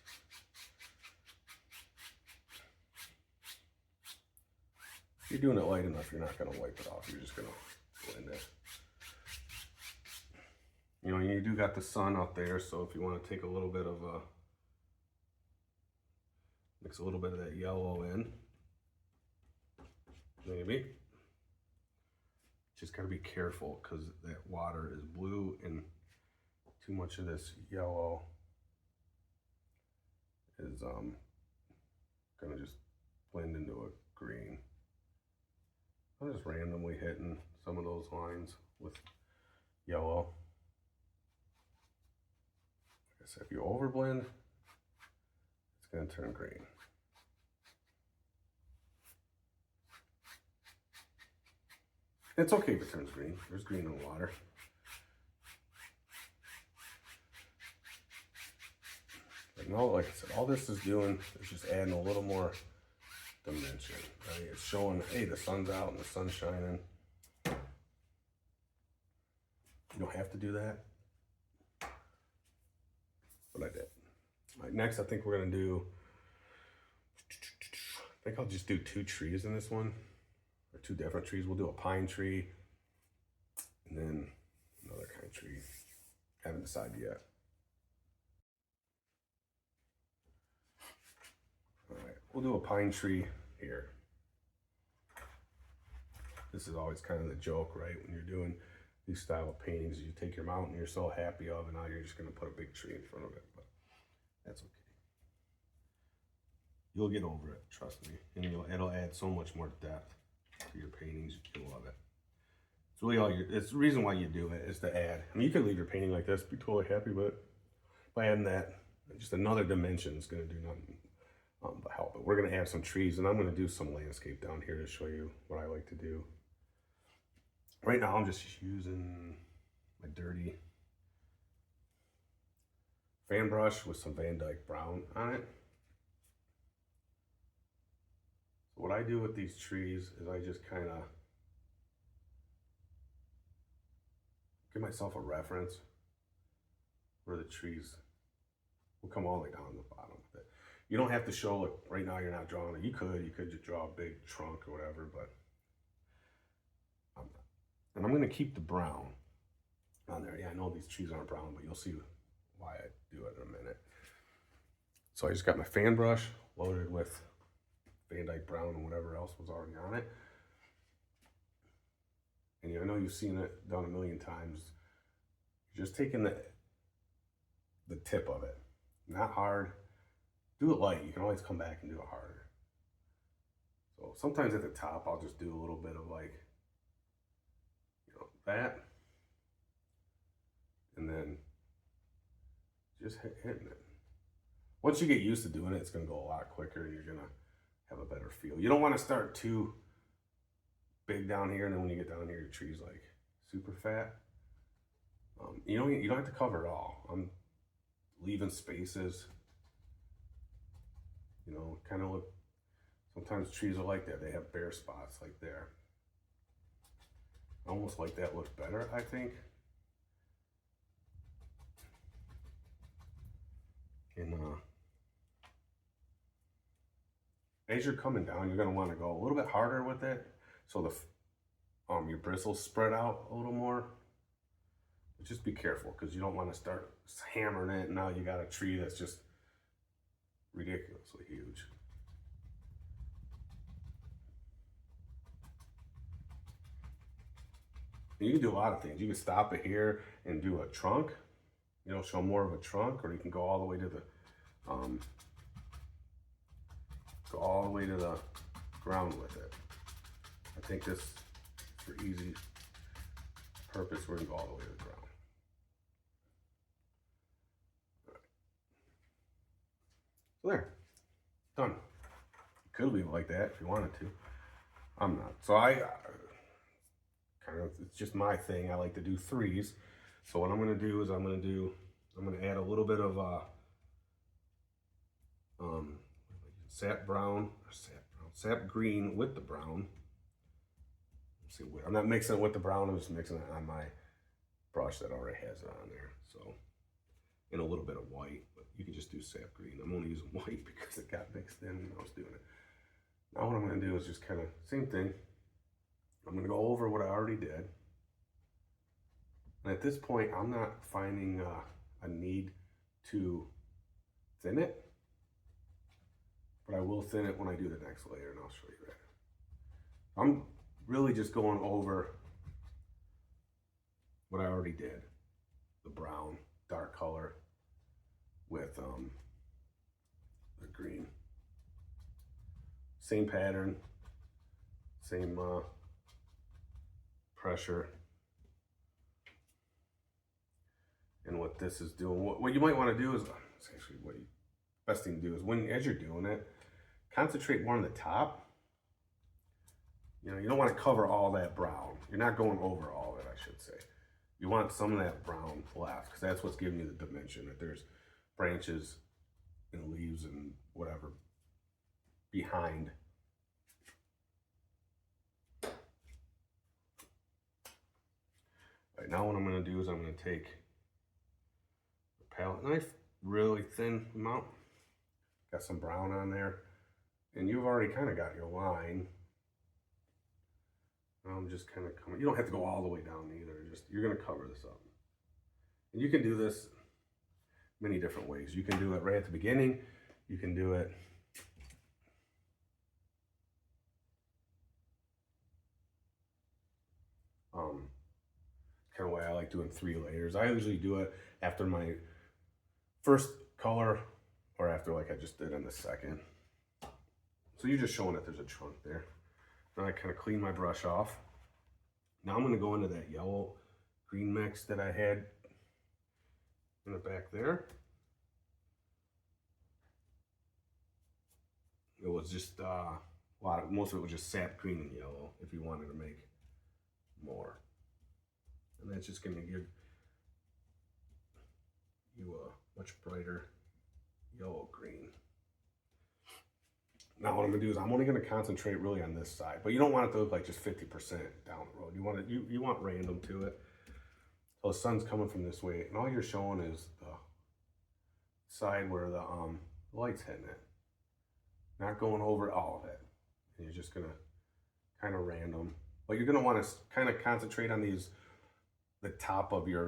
if you're doing it light enough, you're not going to wipe it off. You're just going to blend it. You know, you do got the sun out there, so if you want to take a little bit of mix a little bit of that yellow in, maybe. Just got to be careful because that water is blue and too much of this yellow is going to just blend into a green. I'm just randomly hitting some of those lines with yellow. Like I said, if you overblend, it's going to turn green. It's okay if it turns green. There's green in the water. But no, like I said, all this is doing is just adding a little more dimension. Right? It's showing, hey, the sun's out and the sun's shining. You don't have to do that, but I did. All right, next, I think we're gonna do, I think I'll just do 2 trees in this one, or 2 different trees. We'll do a pine tree, and And then another kind of tree. Haven't decided yet. All right, we'll do a pine tree here. This is always kind of the joke, right? When you're doing these style of paintings, you take your mountain you're so happy of, and now you're just going to put a big tree in front of it. But that's okay. You'll get over it, trust me. And it'll add so much more depth to your paintings. You'll love it. It's really it's the reason why you do it is to add. I mean, you could leave your painting like this, be totally happy with it. By adding that, just another dimension is going to do nothing but help. But we're going to add some trees, and I'm going to do some landscape down here to show you what I like to do. Right now, I'm just using my dirty fan brush with some Van Dyke brown on it. So what I do with these trees is I just kind of give myself a reference where the trees will come all the way down to the bottom of it. You don't have to show it right now. You're not drawing it. You could just draw a big trunk or whatever, but I'm not. And I'm going to keep the brown on there. Yeah, I know these trees aren't brown, but you'll see why I do it in a minute. So I just got my fan brush loaded with Van Dyke brown and whatever else was already on it. And I know you've seen it done a million times. You're just taking the tip of it, not hard. Do it light. You can always come back and do it harder. So sometimes at the top, I'll just do a little bit of like, that, and then just hitting it. Once you get used to doing it, it's going to go a lot quicker, and you're going to have a better feel. You don't want to start too big down here, and then when you get down here, your tree's like super fat. You don't have to cover it all. I'm leaving spaces. Kind of look. Sometimes trees are like that. They have bare spots like there. I almost like that look better, I think. And as you're coming down, you're going to want to go a little bit harder with it, so your bristles spread out a little more. But just be careful, because you don't want to start hammering it, and now you got a tree that's just ridiculously huge. And you can do a lot of things. You can stop it here and do a trunk, show more of a trunk, or you can go all the way to the ground with it. I think this, for easy purpose, we're gonna go all the way to the ground. All right. So there, done. You could leave it like that if you wanted to. I'm not. So it's just my thing. I like to do threes. So what I'm going to do is I'm going to add a little bit of sap green with the brown. Let's see, I'm not mixing it with the brown. I'm just mixing it on my brush that already has it on there. So, and a little bit of white, but you can just do sap green. I'm only using white because it got mixed in when I was doing it. Now what I'm going to do is just kind of same thing. I'm going to go over what I already did. And at this point, I'm not finding a need to thin it, but I will thin it when I do the next layer, and I'll show you that. I'm really just going over what I already did. The brown, dark color with the green. Same pattern, same pressure. And what this is doing, what you might want to do is, it's actually best thing to do is as you're doing it, concentrate more on the top. You don't want to cover all that brown. You're not going over all of it, I should say. You want some of that brown left, because that's what's giving you the dimension, that there's branches and leaves and whatever behind. All right, now what I'm going to do is I'm going to take the palette knife, really thin amount. Got some brown on there, and you've already kind of got your line. I'm just kind of coming. You don't have to go all the way down either. Just you're gonna cover this up, and you can do this many different ways. You can do it right at the beginning. You can do it kind of way I like doing 3 layers. I usually do it after my first color or after like I just did in the second. So you're just showing that there's a chunk there. Then I kind of clean my brush off. Now I'm going to go into that yellow green mix that I had in the back there. It was just most of it was just sap green and yellow if you wanted to make more. And that's just going to give you a much brighter yellow green. Now what I'm going to do is I'm only going to concentrate really on this side, but you don't want it to look like just 50% down the road. You want it, you want random to it. So the sun's coming from this way, and all you're showing is the side where the light's hitting it. Not going over all of it. And you're just going to kind of random. But you're going to want to kind of concentrate on these, the top of your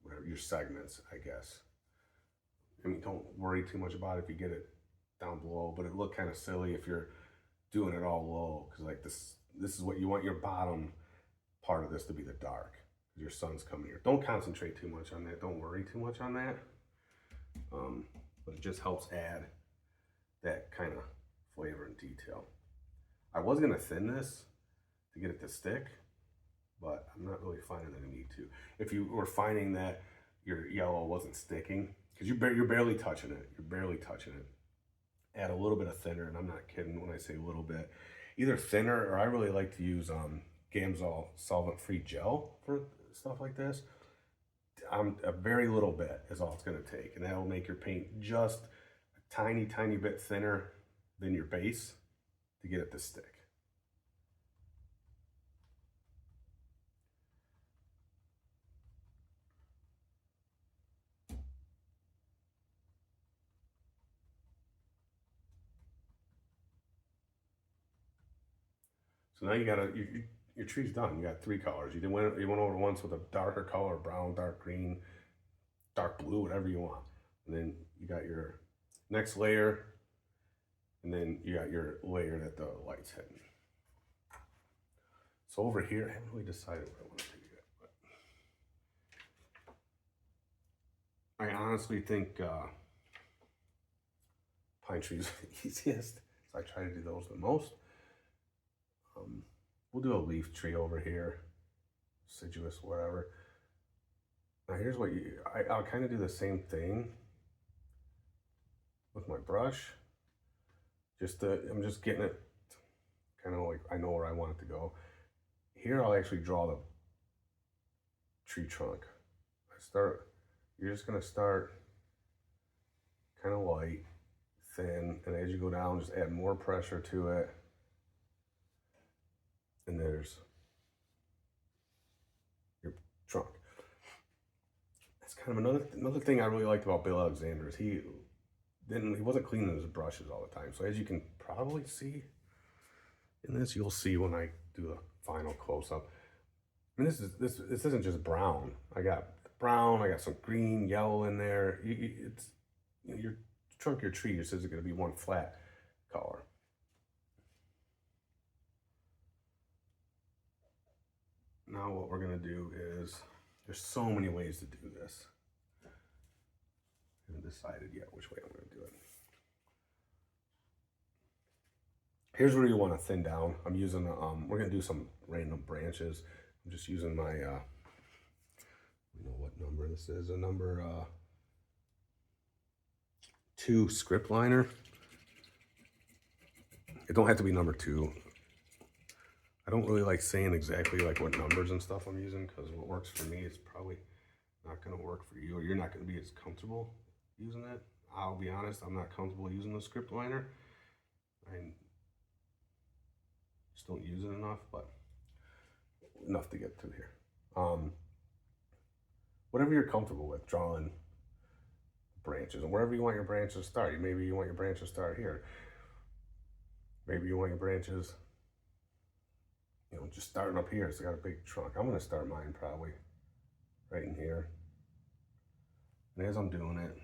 whatever your segments, I guess. I mean, don't worry too much about it if you get it down below, but it look kind of silly if you're doing it all low, because like this is what you want your bottom part of this to be, the dark. Your sun's coming here. Don't concentrate too much on that. Don't worry too much on that. But it just helps add that kind of flavor and detail. I was gonna thin this to get it to stick, but I'm not really finding that I need to. If you were finding that your yellow wasn't sticking, because you're barely touching it. You're barely touching it. Add a little bit of thinner, and I'm not kidding when I say a little bit. Either thinner, or I really like to use Gamsol solvent-free gel for stuff like this. A very little bit is all it's going to take, and that will make your paint just a tiny, tiny bit thinner than your base to get it to stick. So now you got your tree's done. You got 3 colors. You went over once with a darker color, brown, dark green, dark blue, whatever you want. And then you got your next layer, and then you got your layer that the light's hitting. So over here, I haven't really decided what I want to do yet, but I honestly think pine trees are the easiest. So I try to do those the most. We'll do a leaf tree over here, deciduous, whatever. Now here's what I'll kind of do the same thing with my brush. I'm just getting it kind of like I know where I want it to go. Here I'll actually draw the tree trunk. You're just gonna start kind of light, thin, and as you go down, just add more pressure to it. And there's your trunk. That's kind of another thing I really liked about Bill Alexander is he wasn't cleaning his brushes all the time. So as you can probably see in this, you'll see when I do the final close-up. I mean, this isn't just brown. I got brown, I got some green, yellow in there. Your trunk of your tree just isn't going to be one flat color. Now what we're gonna do is, there's so many ways to do this. I haven't decided yet which way I'm gonna do it. Here's where you wanna thin down. I'm using, we're gonna do some random branches. I'm just using my, you know what number this is, a number 2 script liner. It don't have to be number 2. I don't really like saying exactly like what numbers and stuff I'm using, because what works for me is probably not going to work for you, or you're not going to be as comfortable using it. I'll be honest, I'm not comfortable using the script liner. I just don't use it enough, but enough to get through here. Whatever you're comfortable with, drawing branches, and wherever you want your branches to start. Maybe you want your branch to start here. Maybe you want your branches, you know, just starting up here. It's got a big trunk. I'm gonna start mine probably right in here. And as I'm doing it,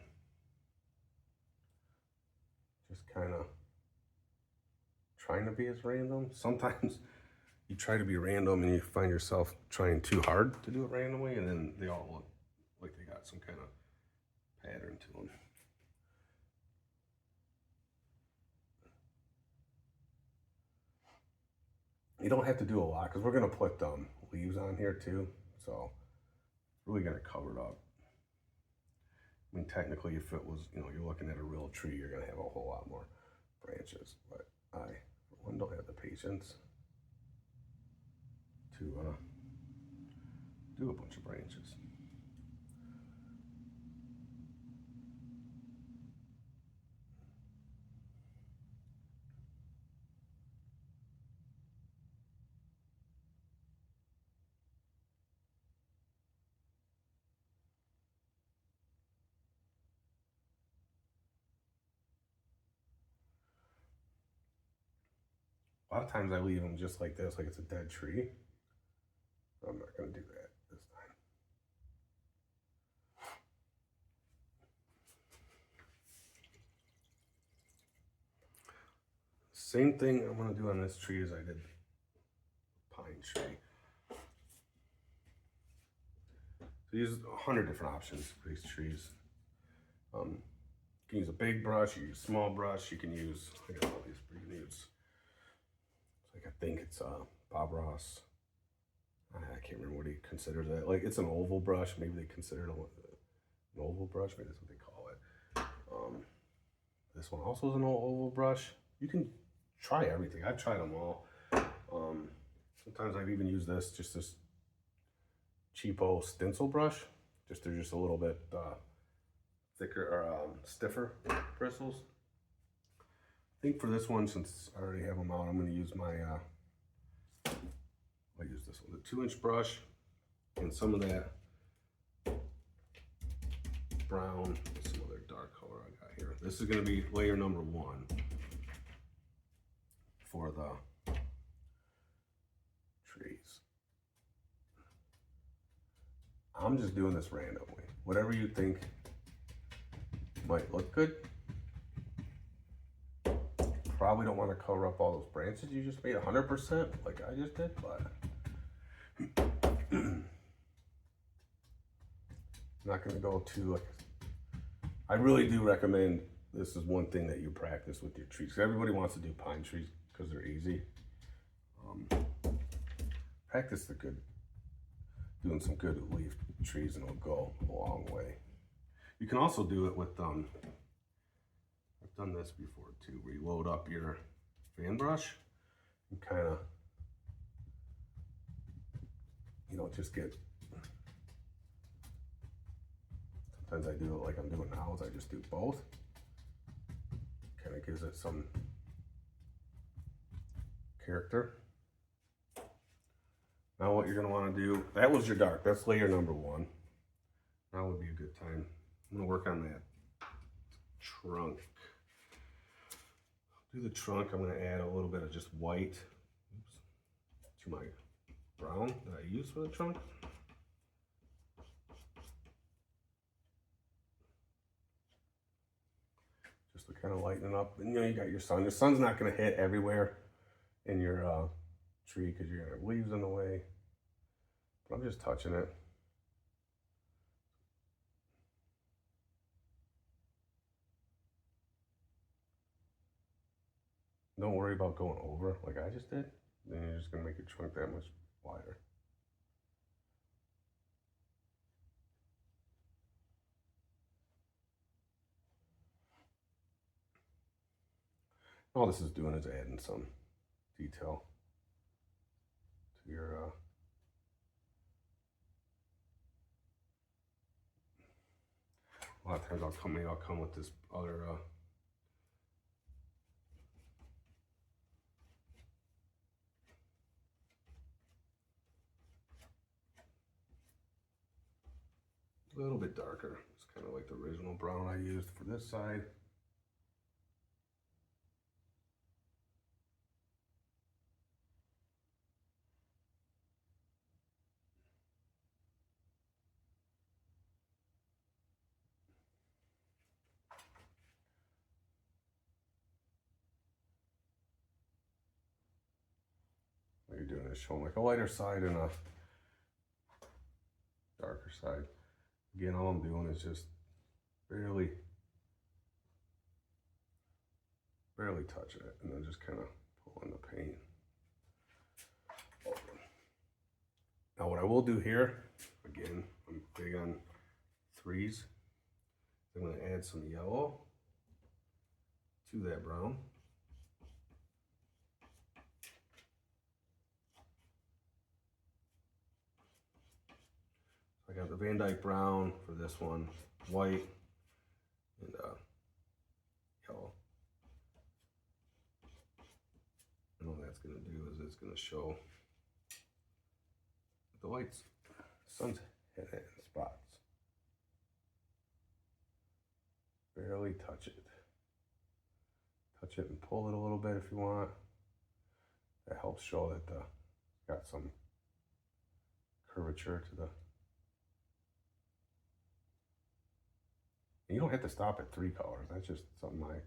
just kind of trying to be as random. Sometimes you try to be random and you find yourself trying too hard to do it randomly, and then they all look like they got some kind of pattern to them. You don't have to do a lot because we're gonna put leaves on here too, so it's really gonna cover it up. I mean, technically, if it was, you know, you're looking at a real tree, you're gonna have a whole lot more branches. But I, for one, don't have the patience to do a bunch of branches. A lot of times I leave them just like this, like it's a dead tree. I'm not gonna do that this time. Same thing I'm gonna do on this tree as I did the pine tree. So use 100 different options for these trees. You can use a big brush, you use a small brush, you can use, I got all these you can use. Like I think it's Bob Ross. I can't remember what he considers that. Like it's an oval brush, maybe they consider it an oval brush, maybe that's what they call it. This one also is an oval brush. You can try everything. I've tried them all. Sometimes I've even used this, just this cheapo stencil brush. They're just a little bit thicker or stiffer bristles. I think for this one, since I already have them out, I'm going to use my, I'll use this one, the 2-inch brush, and some of that brown, some other dark color I got here. This is going to be layer number 1 for the trees. I'm just doing this randomly. Whatever you think might look good. Probably don't want to cover up all those branches you just made 100% like I just did, but I'm not going to go too like. I really do recommend this is one thing that you practice with your trees. Everybody wants to do pine trees because they're easy. Practice doing some good leaf trees, and it'll go a long way. You can also do it with I've done this before too, where you load up your fan brush and kind of, you know, just get, sometimes I do it like I'm doing now, is I just do both. Kind of gives it some character. Now what you're going to want to do, that was your dark, that's layer number 1. Now would be a good time. I'm going to work on that trunk. Do the trunk, I'm going to add a little bit of just white to my brown that I use for the trunk. Just to kind of lighten it up. And you know, you got your sun. The sun's not going to hit everywhere in your tree because you're going to have leaves in the way. But I'm just touching it. Don't worry about going over like I just did. Then you're just going to make your trunk that much wider. All this is doing is adding some detail to your a lot of times I'll come with this other a little bit darker. It's kind of like the original brown I used for this side. kind of showing like a lighter side and a darker side. Again, all I'm doing is just barely touch it, and then just kind of pull in the paint. Now what I will do here, again, I'm big on threes. I'm going to add some yellow to that brown. I got the Van Dyke brown for this one, white, and yellow. And all that's going to do is it's going to show the lights, sun's hitting it in spots. Barely touch it. Touch it and pull it a little bit if you want. That helps show that got some curvature to the. And you don't have to stop at 3 colors. That's just something I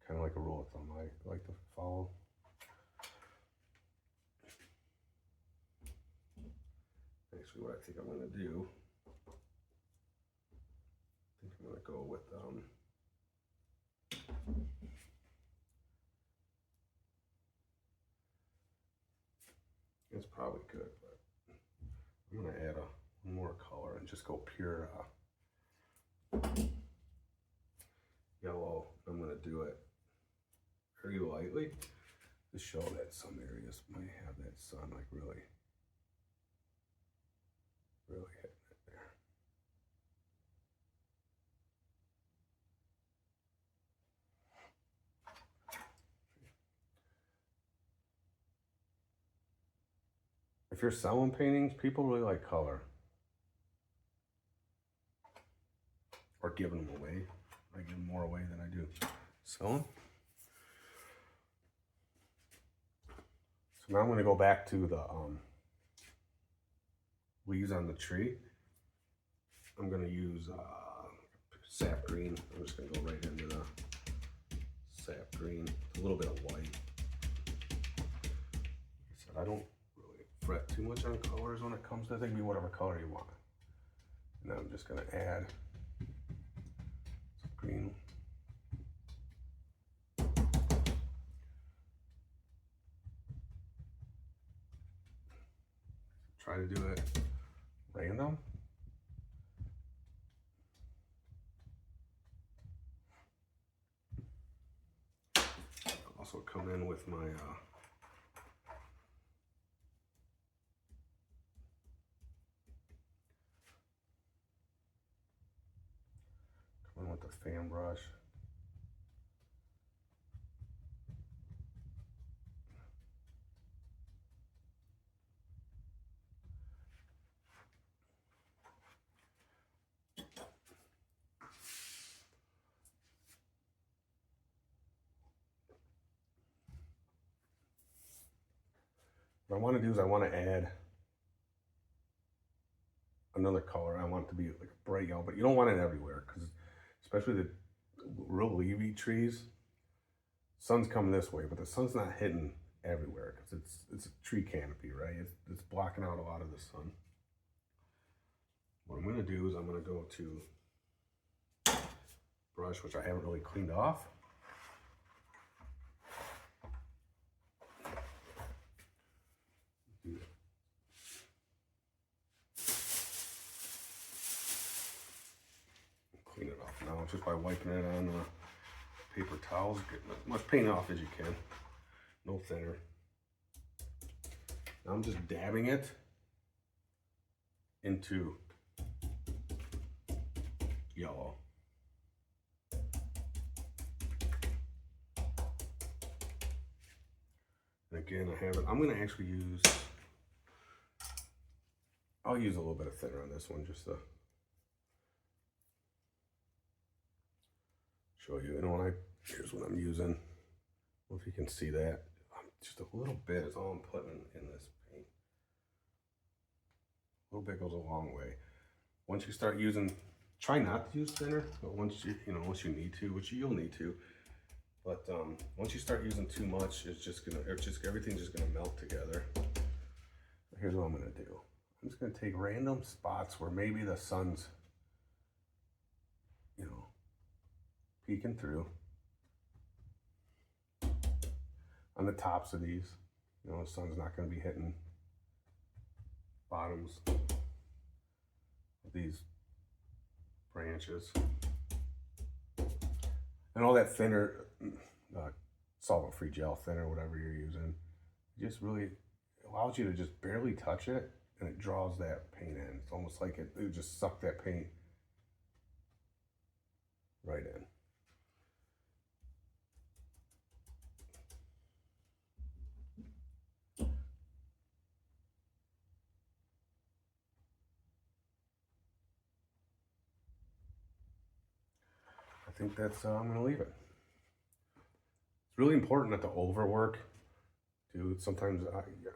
kind of like a rule of thumb I like to follow. Actually, what I think I'm going to do, I think I'm going to go with it's probably good, but I'm going to add one more color and just go pure yellow. I'm going to do it very lightly to show that some areas might have that sun like really hitting it there. If you're selling paintings, people really like color. Or giving them away. I give them more away than I do selling. So now I'm going to go back to the leaves on the tree. I'm going to use sap green. I'm just going to go right into the sap green. A little bit of white. Like I said, I don't really fret too much on colors when it comes to it. They can be whatever color you want. And then I'm just going to add some green. Try to do it random. I'll also come in with my come in with the fan brush. What I want to do is I want to add another color. I want it to be like a bright yellow, but you don't want it everywhere because especially the real leafy trees, sun's coming this way, but the sun's not hitting everywhere because it's a tree canopy, right? It's blocking out a lot of the sun. What I'm going to do is I'm going to go to brush, which I haven't really cleaned off. Clean it off now just by wiping it on paper towels. Get as much paint off as you can. No thinner. Now I'm just dabbing it into yellow. And again, I have it. I'm going to actually use. I'll use a little bit of thinner on this one just to show you. And here's what I'm using. I don't know if you can see that. Just a little bit is all I'm putting in this paint. A little bit goes a long way. Once you start using, try not to use thinner, but once you need to, which you'll need to. But once you start using too much, everything's just gonna melt together. here's what I'm gonna do. I'm just gonna take random spots where maybe the sun's, you know, peeking through. On the tops of these, you know, the sun's not gonna be hitting bottoms of these branches. And all that thinner, solvent-free gel thinner, whatever you're using, just really allows you to just barely touch it, and it draws that paint in. It's almost like it would just suck that paint right in. I think that's how I'm gonna leave it. It's really important not to overwork. Dude, sometimes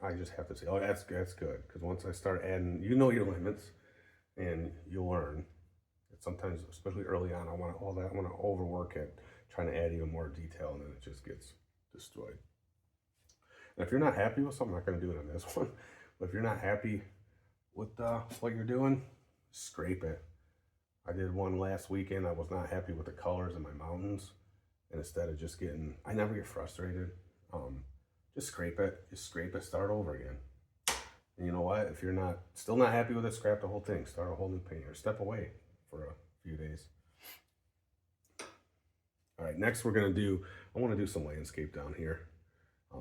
I just have to say, oh, that's good, because once I start adding, you know your limits, and you'll learn. Sometimes, especially early on, I want to overwork it, trying to add even more detail, and then it just gets destroyed. And if you're not happy with something, I'm not going to do it on this one, but if you're not happy with what you're doing, scrape it. I did one last weekend. I was not happy with the colors in my mountains, and instead of just getting, I never get frustrated. Just scrape it, start over again. And you know what? If you're still not happy with it, scrap the whole thing, start a whole new paint, or step away for a few days. All right, next I want to do some landscape down here. I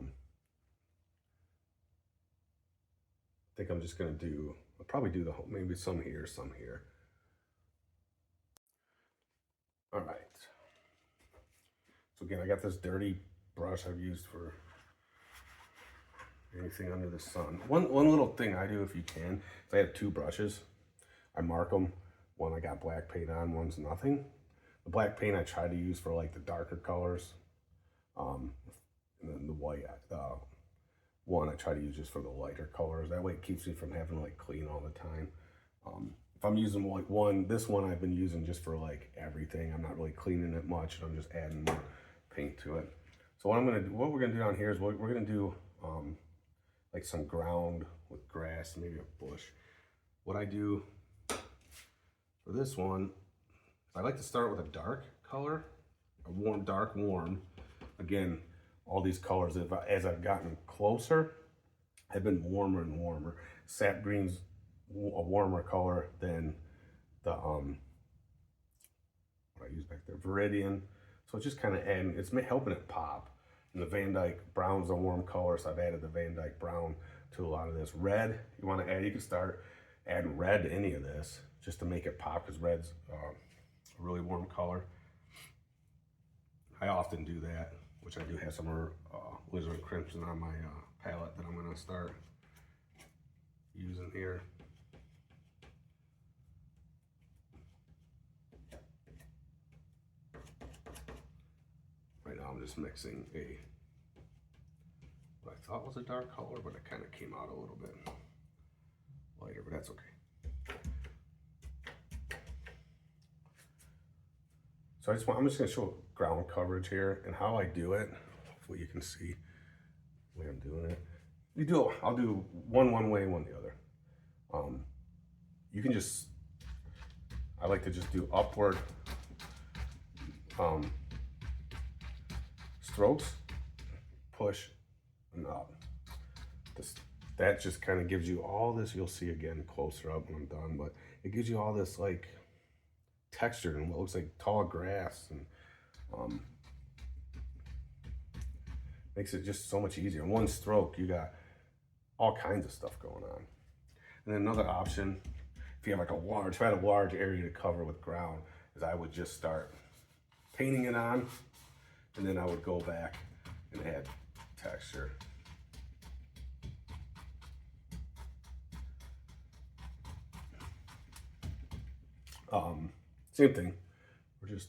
think I'm just gonna I'll probably do maybe some here, some here. All right. So again, I got this dirty brush I've used for anything under the sun. One little thing I do, if you can, is I have two brushes. I mark them. One I got black paint on, one's nothing. The black paint I try to use for like the darker colors. And then the white one I try to use just for the lighter colors. That way it keeps me from having to like clean all the time. If I'm using like this one I've been using just for like everything. I'm not really cleaning it much, and I'm just adding more paint to it. So what we're gonna do down here is we're gonna do like some ground with grass, maybe a bush. What I do for this one, I like to start with a dark color, a warm, dark warm. Again, all these colors, as I've gotten closer, have been warmer and warmer. Sap green's a warmer color than the what I use back there, Viridian. So it's just kind of adding, it's helping it pop. And the Van Dyke brown's a warm color, so I've added the Van Dyke brown to a lot of this. Red, you want to add, you can start adding red to any of this just to make it pop, because red's a really warm color. I often do that, which I do have some Lizard Crimson on my palette that I'm going to start using here. Right now I'm just mixing what I thought was a dark color, but it kind of came out a little bit lighter, but that's okay. So I'm just gonna show ground coverage here and how I do it. Hopefully you can see the way I'm doing it. I'll do one way, one the other. You can I like to just do upward strokes, push, and up. That just kind of gives you all this. You'll see again closer up when I'm done, but it gives you all this like texture and what looks like tall grass, and makes it just so much easier. In one stroke, you got all kinds of stuff going on. And then another option, if you have like if I had a large area to cover with ground, is I would just start painting it on, and then I would go back and add texture. Same thing. We're just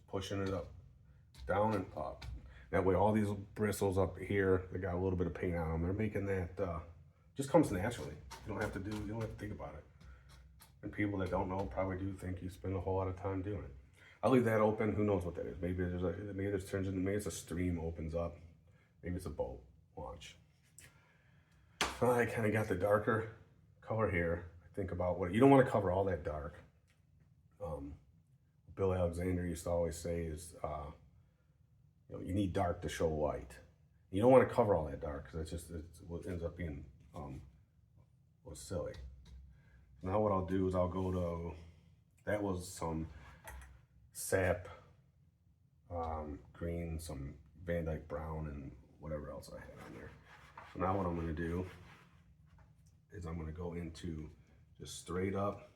pushing it up, down and up. That way, all these bristles up here, they got a little bit of paint on them. They're making that just comes naturally. You don't have to think about it. And people that don't know probably do think you spend a whole lot of time doing it. I'll leave that open. Who knows what that is? Maybe maybe it's a stream opens up. Maybe it's a boat launch. I kind of got the darker color here. I think about what you don't want to cover all that dark. Bill Alexander used to always say is, you know, you need dark to show light. You don't want to cover all that dark because it's what ends up being was silly. Now what I'll do is I'll go to, that was some sap green, some Van Dyke brown, and whatever else I had on there. So now what I'm going to do is I'm going to go into just straight up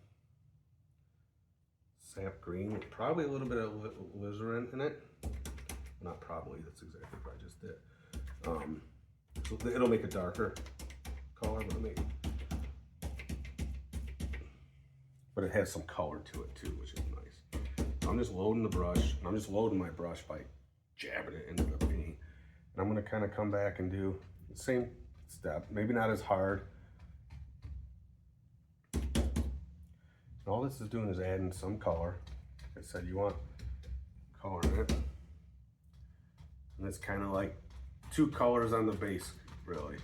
sap green with probably a little bit of alizarin in it. Not probably, that's exactly what I just did. So it'll make a darker color, but it has some color to it too, which is nice. So I'm just loading the brush, and I'm just loading my brush by jabbing it into the paint. And I'm gonna kind of come back and do the same step, maybe not as hard. And all this is doing is adding some color. Like I said, you want color in it. And it's kind of like 2 colors on the base, really,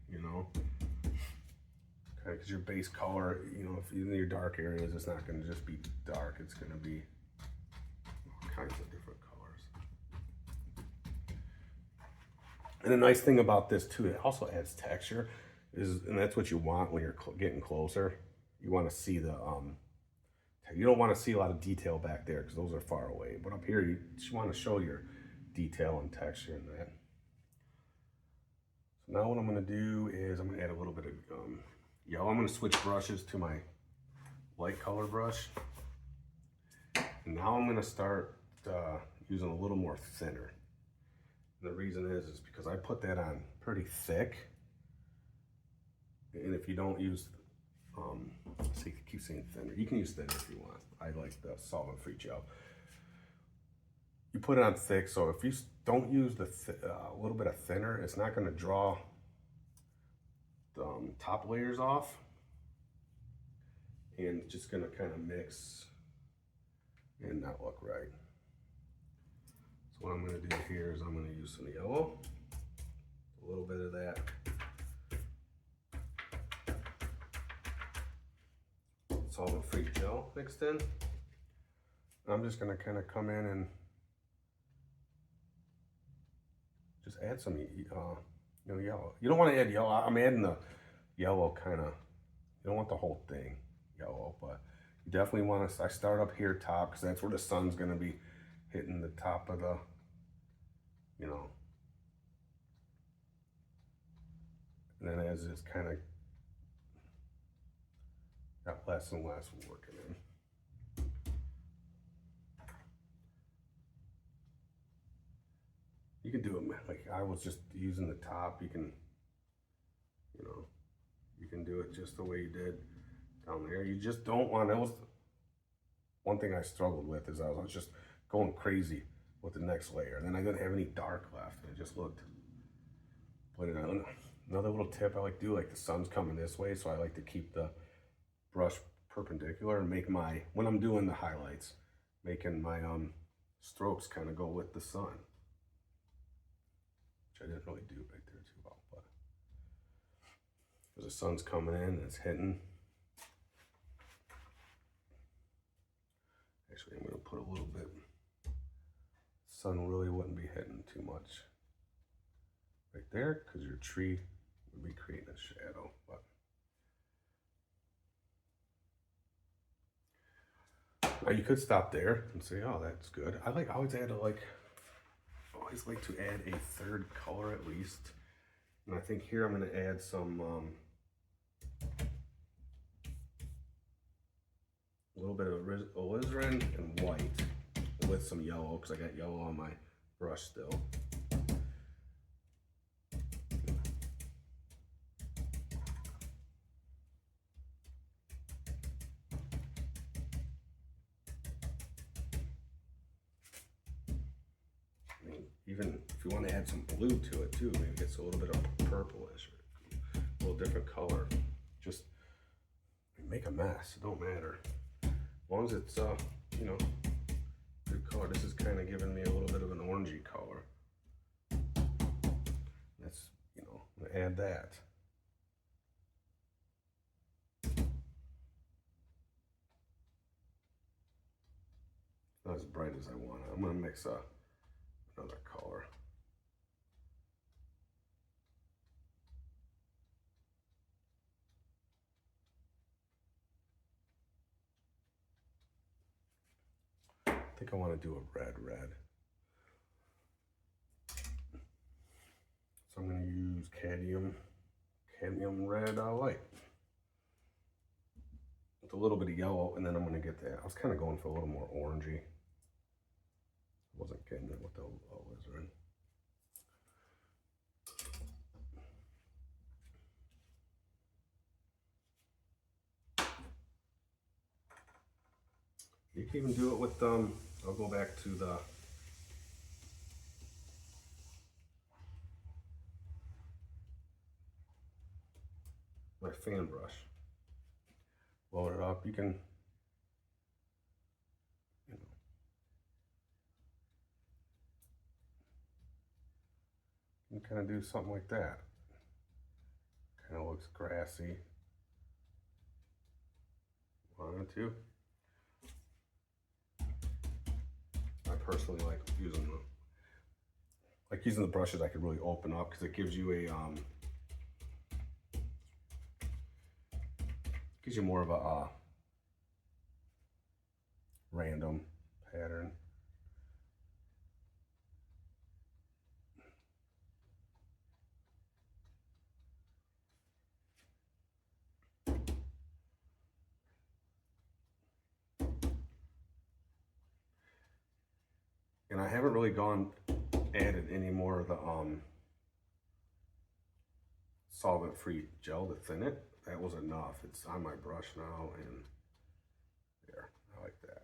you know. Okay, because your base color, you know, if you're in your dark areas, it's not going to just be dark. It's going to be all kinds of different colors. And the nice thing about this too, it also adds texture, and that's what you want when you're getting closer. You want to see the you don't want to see a lot of detail back there because those are far away. But up here, you just want to show your detail and texture in that. So now what I'm going to do is I'm going to add a little bit of yellow. I'm going to switch brushes to my light color brush. And now I'm going to start using a little more thinner. And the reason is because I put that on pretty thick. And if you don't use, see, I keep saying thinner. You can use thinner if you want. I like the solvent-free gel. You put it on thick, so if you don't use the a little bit of thinner, it's not going to draw the top layers off, and it's just going to kind of mix and not look right. So what I'm going to do here is I'm going to use some yellow, a little bit of that. Solvent-free gel mixed in. I'm just going to kind of come in and just add some, you know, yellow. You don't want to add yellow. I'm adding the yellow kind of, you don't want the whole thing yellow, but you definitely want to, I start up here top because that's where the sun's going to be hitting the top of the, you know, and then as it's kind of got less and less working in. You can do it like I was just using the top. You can, you know, you can do it just the way you did down there. You just don't want, that was one thing I struggled with, is I was just going crazy with the next layer. And then I didn't have any dark left. It just looked, but another little tip I like to do, like the sun's coming this way, so I like to keep the brush perpendicular and make my, when I'm doing the highlights, making my strokes kind of go with the sun. Which I didn't really do right there too well, but as the sun's coming in and it's hitting. Actually, I'm going to put a little bit. Sun really wouldn't be hitting too much right there because your tree would be creating a shadow. But now you could stop there and say, "Oh, that's good." I always add always like to add a third color at least. And I think here I'm going to add some a little bit of alizarin and white with some yellow because I got yellow on my brush still. Even if you want to add some blue to it too, maybe it's a little bit of purplish or a little different color. Just make a mess, it don't matter. As long as it's, you know, good color. This is kind of giving me a little bit of an orangey color. That's, you know, I'm gonna add that. not as bright as I want it. I'm gonna mix another color. I think I want to do a red. So I'm going to use cadmium red light. With a little bit of yellow, and then I'm going to get that. I was kind of going for a little more orangey. I wasn't getting it with the alizarin. You can even do it with, I'll go back to my fan brush. Load it up. You can, you can kind of do something like that. Kind of looks grassy. Wanted to. I personally like using the brushes I could really open up because it gives you more of a random pattern. And I haven't really added any more of the solvent-free gel that's in it. That was enough. It's on my brush now, and there, I like that.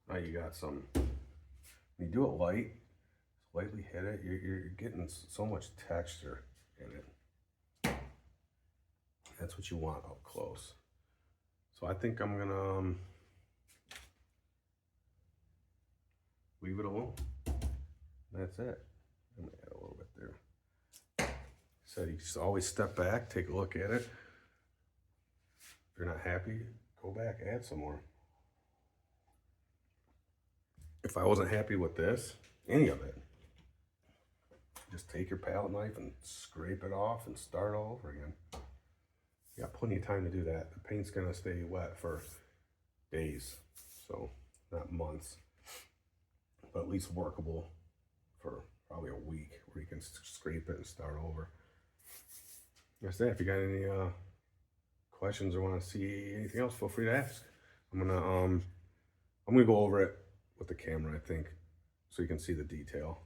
Now you got some, when you do it light, lightly hit it, you're getting so much texture in it. That's what you want up close. So I think I'm gonna leave it alone. That's it. I'm gonna add a little bit there. So you just always step back, take a look at it. If you're not happy, go back, add some more. If I wasn't happy with this, any of it, just take your palette knife and scrape it off and start all over again. You got plenty of time to do that. The paint's gonna stay wet for days, so not months, but at least workable for probably a week where you can scrape it and start over. That's that. If you got any questions or want to see anything else, feel free to ask. I'm gonna go over it with the camera, I think, so you can see the detail.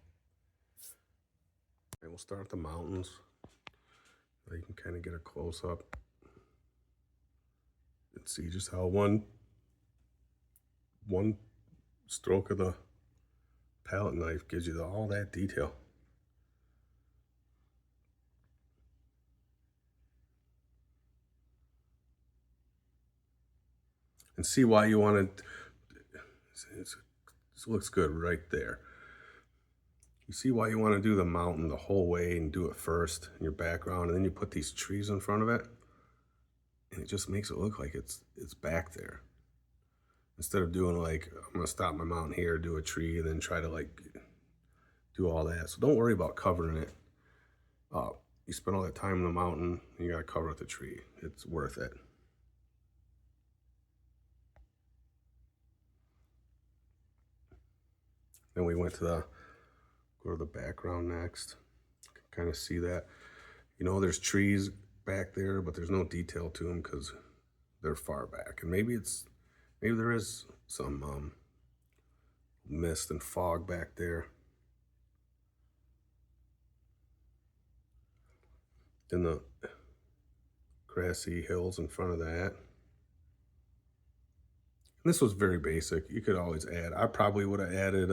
And we'll start with the mountains. You can kind of get a close up and see just how one stroke of the palette knife gives you all that detail. And see why you want to, this looks good right there. You see why you want to do the mountain the whole way and do it first in your background, and then you put these trees in front of it, and it just makes it look like it's back there. Instead of doing like, I'm gonna stop my mountain here, do a tree, and then try to like do all that. So don't worry about covering it up. You spend all that time in the mountain, and you gotta cover up the tree. It's worth it. Then we went to go to the background next. You can kind of see that. You know, there's trees back there, but there's no detail to them because they're far back. And maybe there is some mist and fog back there. Then the grassy hills in front of that. And this was very basic. You could always add. I probably would have added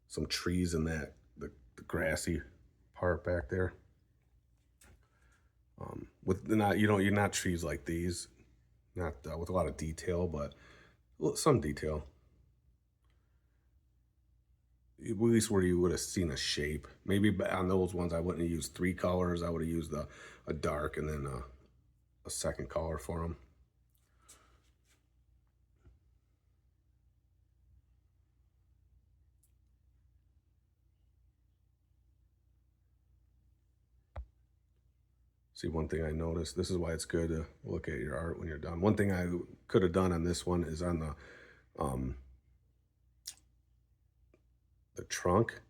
some trees in that the grassy part back there. With you're not trees like these, not with a lot of detail, but some detail. At least where you would have seen a shape. Maybe on those ones I wouldn't have used 3 colors. I would have used a dark and then a second color for them. See, one thing I noticed, this is why it's good to look at your art when you're done. One thing I could have done on this one is on the trunk,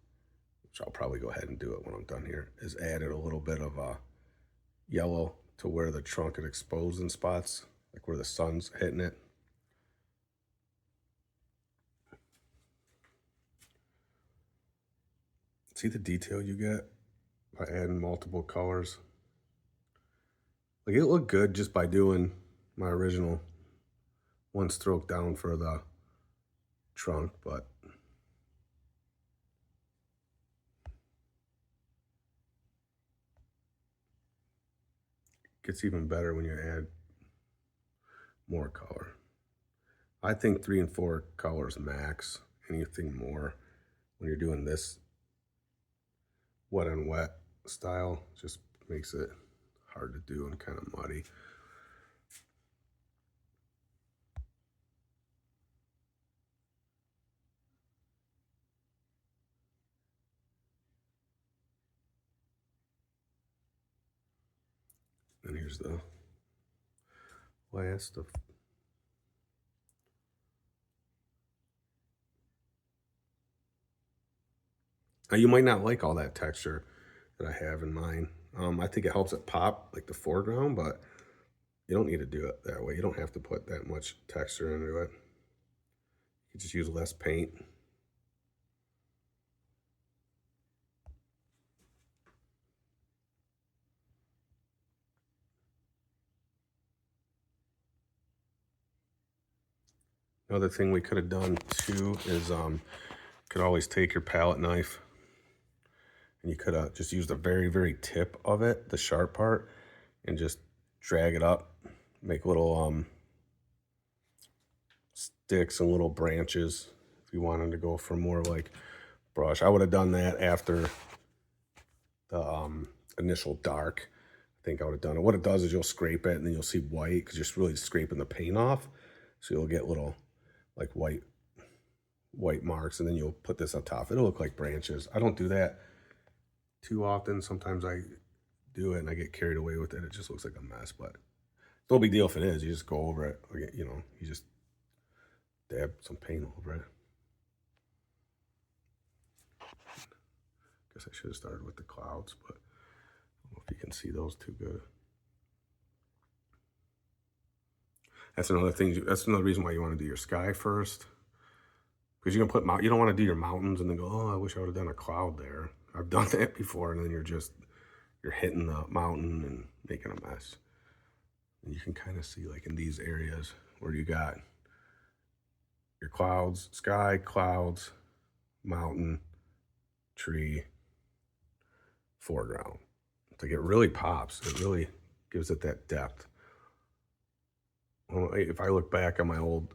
which I'll probably go ahead and do it when I'm done here, is added a little bit of yellow to where the trunk is exposed in spots, like where the sun's hitting it. See the detail you get by adding multiple colors? Like, it looked good just by doing my original one stroke down for the trunk, but it gets even better when you add more color. I think 3 and 4 colors max. Anything more when you're doing this wet on wet style just makes it hard to do and kind of muddy. And here's the last of. Now, you might not like all that texture that I have in mine. I think it helps it pop like the foreground, but you don't need to do it that way. You don't have to put that much texture into it. You just use less paint. Another thing we could have done too is could always take your palette knife and you could have just used the very, very tip of it, the sharp part, and just drag it up, make little sticks and little branches if you wanted to go for more like brush. I would have done that after the initial dark. I think I would have done it. What it does is you'll scrape it and then you'll see white because you're really scraping the paint off. So you'll get little like white marks, and then you'll put this on top. It'll look like branches. I don't do that too often. Sometimes I do it and I get carried away with it. It just looks like a mess, but no big deal if it is. You just go over it. You know, you just dab some paint over it. Guess I should have started with the clouds, but I don't know if you can see those too good. That's another thing. That's another reason why you want to do your sky first, because you're gonna put you don't want to do your mountains and then go, oh, I wish I would have done a cloud there. I've done that before, and then you're hitting the mountain and making a mess. And you can kind of see like in these areas where you got your clouds, sky, clouds, mountain, tree, foreground. Like, it really pops. It really gives it that depth. Well, if I look back on my old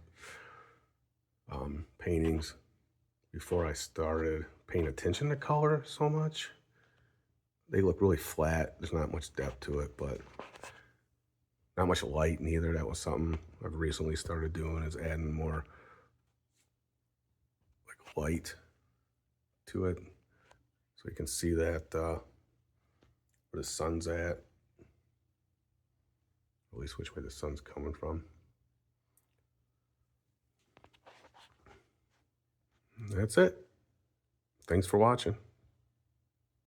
paintings before I started paying attention to color so much, they look really flat. There's not much depth to it, but not much light neither. That was something I've recently started doing, is adding more like light to it, so you can see that where the sun's at least which way the sun's coming from. That's it. Thanks for watching.